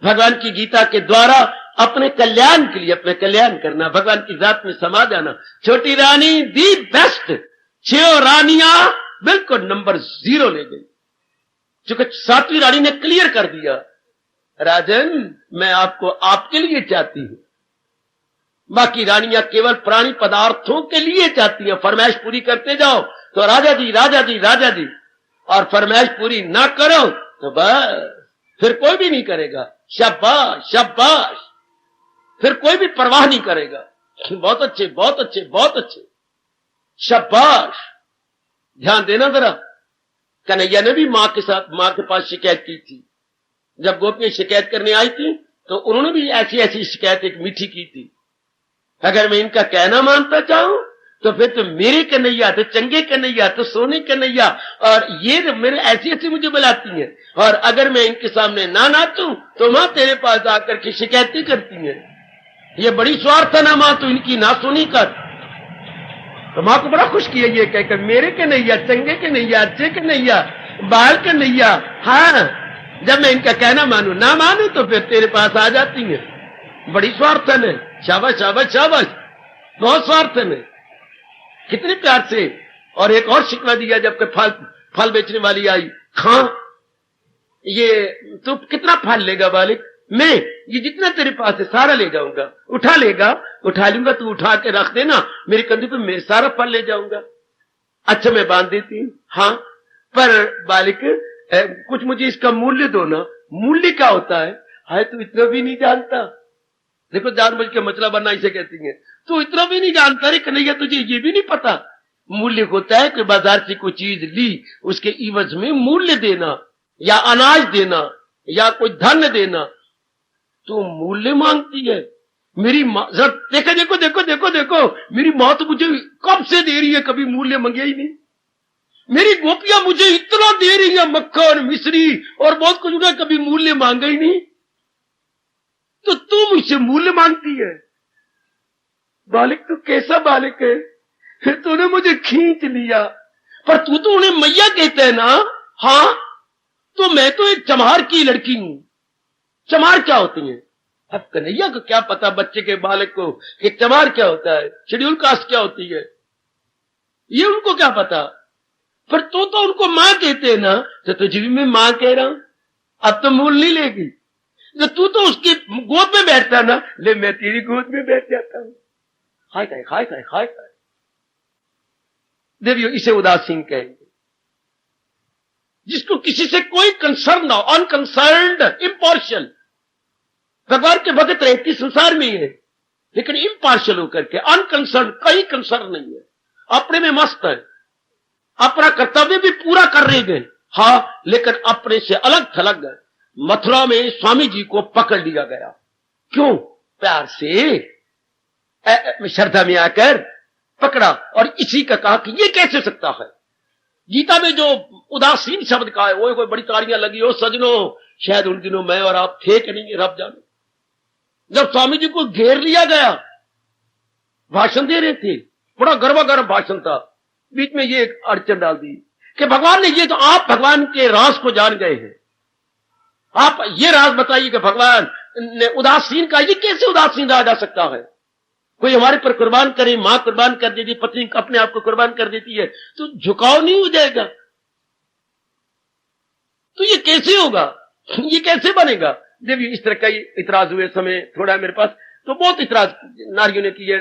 A: भगवान की गीता के द्वारा अपने कल्याण के लिए, अपने कल्याण करना, भगवान की जात में समा जाना। छोटी रानी दी बेस्ट, 6 रानियां बिल्कुल नंबर 0 ले गई, क्योंकि 7वीं रानी ने क्लियर कर दिया, राजन मैं आपको आपके लिए चाहती हूं। बाकी रानियां केवल प्राणी पदार्थों के लिए चाहती हैं, फरमाइश पूरी करते जाओ तो राजा जी राजा जी राजा जी, और फरमाइश पूरी ना करो तो बस फिर कोई भी नहीं करेगा। शाबाश शाबाश, फिर कोई भी परवाह नहीं करेगा। बहुत अच्छे बहुत अच्छे बहुत अच्छे, शाबाश। ध्यान देना जरा, कन्हैया ने भी मां के पास शिकायत की थी। जब गोपियां शिकायत करने आई थी तो उन्होंने भी ऐसी ऐसी शिकायत एक मीठी की थी। अगर मैं इनका कहना मानता चाहूं तो फिर तो मेरे कन्हैया तो चंगे कन्हैया तो सोने कन्हैया, और ये तो मेरे ऐसी ऐसी मुझे बुलाती हैं, और अगर मैं इनके सामने ना नाचूं तो मां तेरे पास आकर के शिकायतें करती हैं। ये बड़ी स्वार्थ है ना मां, तो इनकी ना सुनी कर। तो मां को बड़ा खुश किया ये कहकर, मेरे कन्हैया चंगे कन्हैया अच्छे कन्हैया बाल कन्हैया, हाँ जब मैं इनका कहना मानू ना मानू तो फिर तेरे पास आ जाती हैं। बड़ी स्वार्थन है, शाबाश शाबाश शाबाश, बहुत स्वार्थन है, कितने प्यार से। और एक और शिकवा दिया जबकि फल बेचने वाली आई, खां ये तू कितना फल लेगा बालिक, मैं ये जितना तेरे पास है सारा ले जाऊंगा, उठा लेगा उठा लूंगा, तू उठा के रख देना मेरे कंधे पे, मैं सारा फल ले जाऊंगा। अच्छा मैं बांध देती हूं, हाँ पर बालिक कुछ मुझे इसका मूल्य दो ना। मूल्य क्या होता है तू इतना भी नहीं जानता। देखो जानबूझ के मसला बनना इसे कहती है, तू इतना भी नहीं जानता रे कन्हैया, तुझे ये भी नहीं पता मूल्य होता है कि बाजार से कोई चीज ली उसके इवज में मूल्य देना, या अनाज देना, या कोई धन देना। तू मूल्य मांगती है। मेरी माँ देखो देखो देखो देखो देखो, मेरी माँ तो मुझे कब से दे रही है, कभी मूल्य मांगे ही नहीं। मेरी गोपियां मुझे इतना दे रही है, मक्खन मिश्री और बहुत कुछ, उन्हें कभी मूल्य मांगा ही नहीं, तो तू मुझसे मूल्य मांगती है। बालिक तू कैसा बालिक है, फिर तूने मुझे खींच लिया, पर तू तो उन्हें मैया कहते है ना। हाँ तो मैं तो एक चमार की लड़की हूं। चमार क्या होती है? अब कन्हैया को क्या पता बच्चे के बालक को कि चमार क्या होता है, शेड्यूल कास्ट क्या होती है, ये उनको क्या पता। पर तो उनको मां कहते हैं ना, तो तुझे भी मैं मां कह रहा हूं। अब तो मूल नहीं लेगी, तू तो उसकी गोद में बैठता ना, ले मैं तेरी गोद में बैठ जाता हूं। हाय खाए हाय खाए हाय खाए। देवियो इसे उदासीन कहेंगे, जिसको किसी से कोई कंसर्न ना हो, अनकंसर्न्ड, इम्पार्शियल। भगवान के भगत रहती संसार में ही है, लेकिन इम्पार्शियल होकर के, अनकंसर्न, कहीं कंसर्न नहीं है, अपने में मस्त है, अपना कर्तव्य भी पूरा कर रहे गए, हाँ लेकिन अपने से अलग थलग गए। मथुरा में स्वामी जी को पकड़ लिया गया, क्यों? प्यार से श्रद्धा में आकर पकड़ा, और इसी का कहा कि ये कैसे सकता है। गीता में जो उदासीन शब्द का है वो कोई बड़ी ताड़ियां लगी हो सजनों, शायद उन दिनों मैं और आप थे कि नहीं, रब जाने। जब स्वामी जी को घेर लिया गया, भाषण दे रहे थे, बड़ा गर्मा-गर्म भाषण था, बीच में ये एक अड़चन डाल दी कि भगवान ने ये तो आप भगवान के राज को जान गए हैं, आप ये राज बताइए कि भगवान ने उदासीन का, ये कैसे उदासीन रहा जा सकता है। कोई हमारे पर कुर्बान करे, मां कुर्बान कर देती, पत्नी अपने आप को कुर्बान कर देती है, तो झुकाव नहीं हो जाएगा, तो ये कैसे होगा, ये कैसे बनेगा। जब इस तरह का इतराज हुए समय थोड़ा मेरे पास, तो बहुत इतराज नारियों ने किए,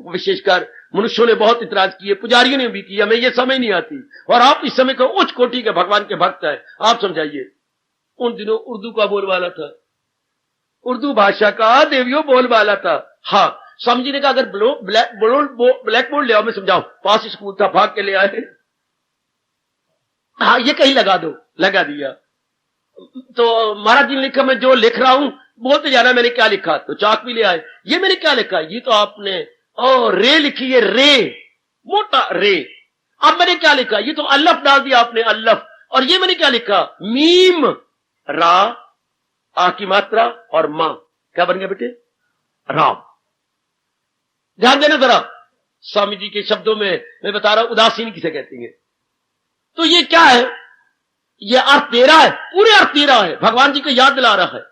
A: विशेषकर मनुष्यों ने बहुत इतराज किए, पुजारियों ने भी किया, मैं ये समझ नहीं आती। और आप इस समय को उच्च कोटि के भगवान के भक्त है, आप समझाइए। उन दिनों उर्दू का बोलबाला था, उर्दू भाषा का देवियों बोलबाला था। हाँ स्वामी जी ने कहा अगर ब्लैक बोर्ड ले आओ, मैं समझाऊं, पास स्कूल था, भाग के ले आए, हाँ ये कहीं लगा दो, लगा दिया। तो महाराज जी ने लिखा, मैं जो लिख रहा हूं बोलते जाना, मैंने क्या लिखा, तो चाक भी ले आए, ये मैंने क्या लिखा, ये तो आपने रे लिखी है, रे मोटा रे। अब मैंने क्या लिखा, ये तो अल्लफ डाल दिया आपने, अल्लफ। और ये मैंने क्या लिखा, मीम रा, आ की मात्रा और मां, क्या बन गया बेटे, राम। ध्यान देना जरा, स्वामी जी के शब्दों में मैं बता रहा हूं उदासीन किसे कहती है। तो ये क्या है, ये अर्थ तेरा है, पूरे अर्थ तेरा है, भगवान जी को याद दिला रहा है।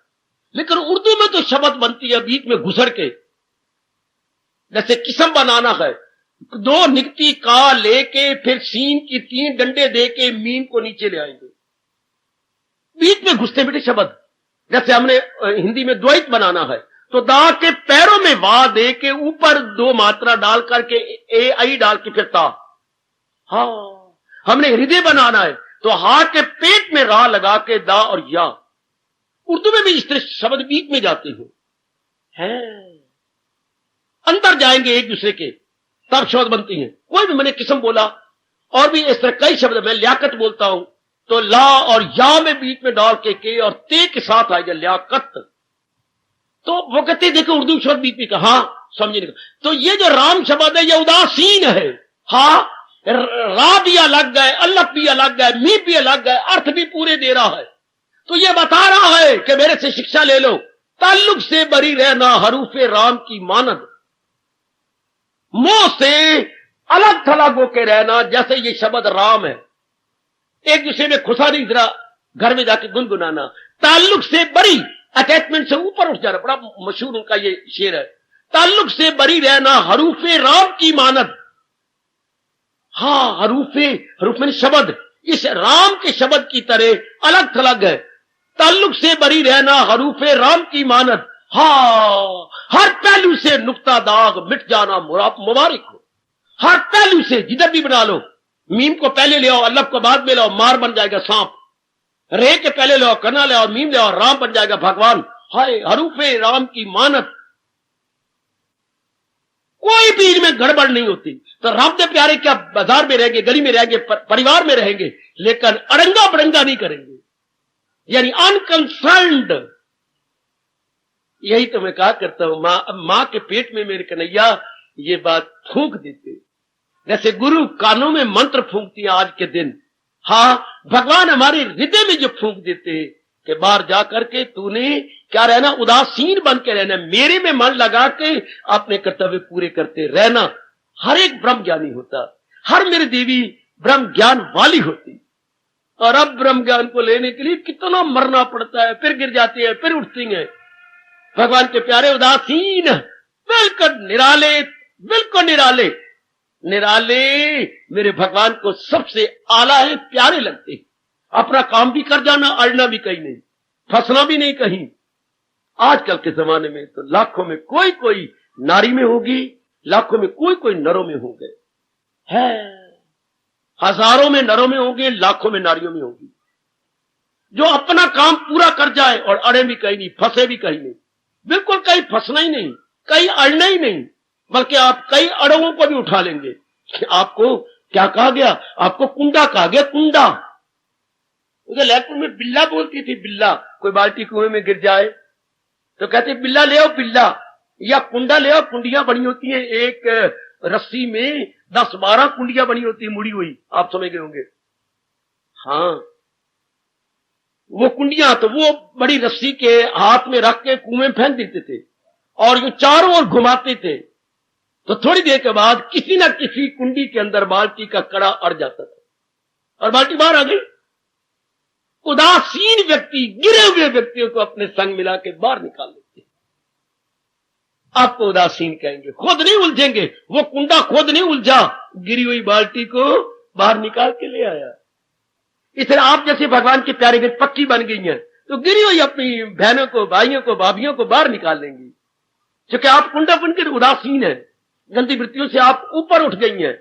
A: लेकिन उर्दू में तो शब्द बनती है बीच में घुसर के, जैसे किस्म बनाना है, दो निकती का लेके फिर सीन की 3 डंडे दे के मीम को नीचे ले आएंगे, बीच में घुसते बेटे शब्द। जैसे हमने हिंदी में द्वैत बनाना है, तो दा के पैरों में वाह दे के ऊपर 2 मात्रा डाल करके ए आई डाल के फिर ता। हाँ हमने हृदय बनाना है, तो हा के पेट में रा लगा के दा और या। उर्दू में भी इस तरह शब्द बीच में जाते हैं, अंदर जाएंगे एक दूसरे के, तब शब्द बनती हैं। कोई भी मैंने किस्म बोला, और भी इस तरह कई शब्द, मैं लियाकत बोलता हूं, तो ला और या में बीच में डाल के और ते के साथ आएगा लियाकत। तो वो कहते देखो उर्दू शब्द बीच में कहा, समझे नहीं। तो ये जो राम शब्द है ये उदासीन है। हाँ, रा भी अलग है, अल्लफ भी अलग है, मी भी अलग है, अर्थ भी पूरे दे रहा है। तो ये बता रहा है कि मेरे से शिक्षा ले लो, ताल्लुक से बरी रहना हरूफे राम की मानद, मुंह से अलग थलग होके रहना जैसे ये शब्द राम है, एक दूसरे में खुशा नहीं, जरा घर में जाके गुनगुनाना। ताल्लुक से बरी, अटैचमेंट से ऊपर उठ जाना, बड़ा मशहूर उनका ये शेर है। ताल्लुक से बरी रहना हरूफे राम की मानद। हाँ, हरूफ में शब्द इस राम के शब्द की तरह अलग थलग है। ताल्लुक से बरी रहना हरूफे राम की मानद। हाँ, हर पहलू से नुक्ता दाग मिट जाना मुबारक हो। हर पहलू से जिधर भी बना लो, मीम को पहले ले आओ, अल्लफ को बाद में लाओ, मार बन जाएगा सांप। रे के पहले ले आओ, कना ले आओ, मीम ले आओ, राम बन जाएगा भगवान। हाय, हरूफे राम की मानद, कोई भी इनमें गड़बड़ नहीं होती। तो राम दे प्यारे क्या बाजार में रहेंगे, गली में रहेंगे, परिवार में रहेंगे, लेकिन अड़ंगा बड़ंगा नहीं करेंगे, यानी अनकंसर्न्ड। यही तो मैं कहा करता हूं, मां के पेट में मेरे कन्हैया ये बात फूंक देते, जैसे गुरु कानों में मंत्र फूंकती है आज के दिन। हाँ, भगवान हमारे हृदय में जो फूंक देते कि बाहर जाकर के तूने क्या रहना, उदासीन बन के रहना, मेरे में मन लगा के अपने कर्तव्य पूरे करते रहना। हर एक ब्रह्म ज्ञानी होता, हर मेरी देवी ब्रह्म ज्ञान वाली होती। और अब ब्रह्म ज्ञान को लेने के लिए कितना मरना पड़ता है, फिर गिर जाती है, फिर उठती है। भगवान के प्यारे उदासीन, बिल्कुल निराले, बिल्कुल निराले। निराले मेरे भगवान को सबसे आला है, प्यारे लगते। अपना काम भी कर जाना, अड़ना भी कहीं नहीं, फंसना भी नहीं कहीं। आजकल के जमाने में तो लाखों में कोई कोई नारी में होगी, लाखों में कोई कोई नरों में होंगे, है हजारों में नरों में होंगे, लाखों में नारियों में होगी, जो अपना काम पूरा कर जाए और अड़े भी कहीं नहीं, फंसे भी कहीं नहीं, बिल्कुल कहीं फंसना ही नहीं, कहीं अड़ना ही नहीं, बल्कि आप कई अड़ों को भी उठा लेंगे। आपको क्या कहा गया, आपको कुंडा कहा गया, कुंडा। उधर लैपटॉप में बिल्ला बोलती थी, बिल्ला। कोई बाल्टी कुएं में गिर जाए तो कहते बिल्ला ले आओ, बिल्ला, या कुंडा ले आओ। कुंडियां बनी होती हैं, एक रस्सी में 10-12 कुंडियां बनी होती है, मुड़ी हुई, आप समझ गए होंगे। हाँ, वो कुंडियां तो वो बड़ी रस्सी के हाथ में रख के कुएं फेंक देते थे और ये चारों ओर घुमाते थे। तो थोड़ी देर के बाद किसी न किसी कुंडी के अंदर बाल्टी का कड़ा अड़ जाता था और बाल्टी बाहर आ गई। उदासीन व्यक्ति गिरे हुए व्यक्तियों को अपने संग मिला के बाहर निकाल लेते। आपको उदासीन कहेंगे, खुद नहीं उलझेंगे। वो कुंडा खुद नहीं उलझा, गिरी हुई बाल्टी को बाहर निकाल के ले आया। इसलिए आप जैसे भगवान के प्यारे घर पक्की बन गई हैं तो गिरी हुई अपनी बहनों को, भाइयों को, भाभियों को बाहर निकाल लेंगी, क्योंकि आप कुंडा बनकर उदासीन है, गंदी वृत्तियों से आप ऊपर उठ गई हैं।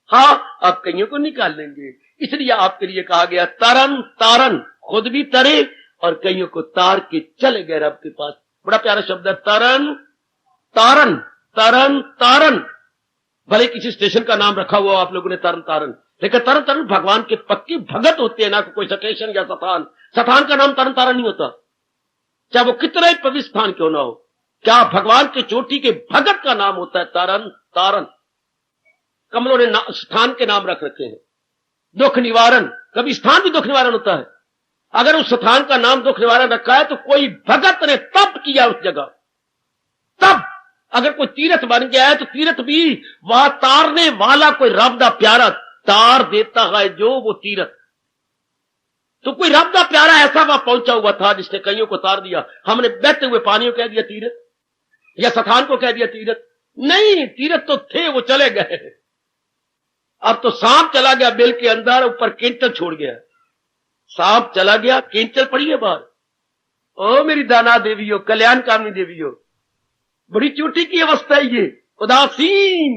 A: हाँ, आप कईयों को निकाल लेंगे। इसलिए आपके लिए कहा गया तरन तारन, खुद भी तरे और कईयों को तार के चले गए रब के पास। बड़ा प्यारा शब्द है, तरन तारन, तरन तारन। भले किसी स्टेशन का नाम रखा हुआ आप लोगों ने तरन तारन, लेकिन तरन तारन भगवान के पक्की भगत होते हैं, ना कोई स्टेशन या सथान। सथान का नाम तरन तारन नहीं होता, चाहे वो कितना ही पवित्र स्थान क्यों ना हो। क्या भगवान के चोटी के भगत का नाम होता है तरन तारन। कमलों ने स्थान के नाम रख रखे हैं। दुख निवारण, कभी स्थान भी दुख निवारण होता है। अगर उस स्थान का नाम दुख निवारण रखा है तो कोई भगत ने तप किया उस जगह। तब अगर कोई तीर्थ बन गया है तो तीर्थ भी वहां तारने वाला कोई रब दा प्यारा तार देता है, जो वो तीर्थ। तो कोई रब दा प्यारा ऐसा वहां पहुंचा हुआ था जिसने कईयों को तार दिया। हमने बहते हुए पानी को कह दिया तीर्थ, या स्थान को कह दिया तीर्थ। नहीं, तीर्थ तो थे, वो चले गए। अब तो सांप चला गया बिल के अंदर, ऊपर केंचल छोड़ गया। सांप चला गया, केंचल पड़ी है बाहर। ओ मेरी दाना देवियों, कल्याण कामनी देवियों, बड़ी चोटी की अवस्था है ये। उदासीन,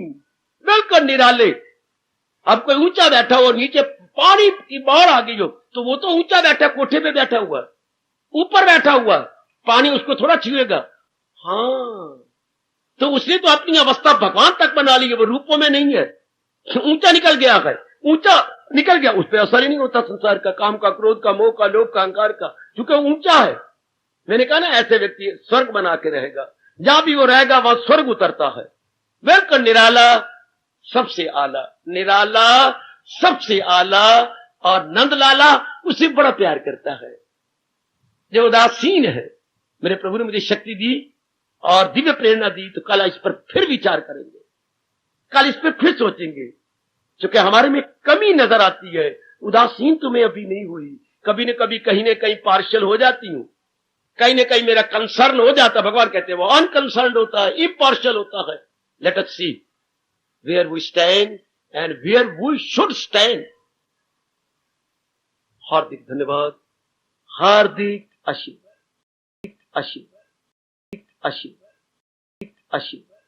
A: बिल्कुल निराले। अब कोई ऊंचा बैठा हो, नीचे पानी की बाढ़ आ गई हो, तो वो तो ऊंचा बैठा, कोठे पे बैठा हुआ, ऊपर बैठा हुआ, पानी उसको थोड़ा छुएगा। हाँ, तो उसने तो अपनी अवस्था भगवान तक बना ली है, वो रूपों में नहीं है, ऊंचा निकल गया है। ऊंचा निकल गया, उस पर असर ही नहीं होता संसार का, काम का, क्रोध का, मोह का, लोभ का, अहंकार का, क्योंकि ऊंचा है। मैंने कहा ना, ऐसे व्यक्ति स्वर्ग बना के रहेगा, जहां भी वो रहेगा वहां स्वर्ग उतरता है। बिल्कुल निराला, सबसे आला, निराला सबसे आला, और नंदलाला उससे बड़ा प्यार करता है। जो उदासीन है, मेरे प्रभु ने मुझे शक्ति दी और दिव्य प्रेरणा दी, तो कल इस पर फिर विचार करेंगे, कल इस पर फिर सोचेंगे, क्योंकि हमारे में कमी नजर आती है। उदासीन तो मैं अभी नहीं हुई, कभी न कभी कहीं न कहीं पार्शियल हो जाती हूं, कहीं न कहीं मेरा कंसर्न हो जाता है। भगवान कहते हैं वो अनकंसर्न होता है, इम्पार्शियल होता है। Let us see where we stand and where we should stand. हार्दिक धन्यवाद, हार्दिक आशीर्वाद, आशीर्वाद, आशीर्वाद, आशीर्वाद,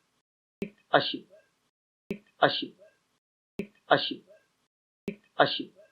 A: आशीर्वाद, आशीर्वाद, आशीर्वाद, आशीर्वाद।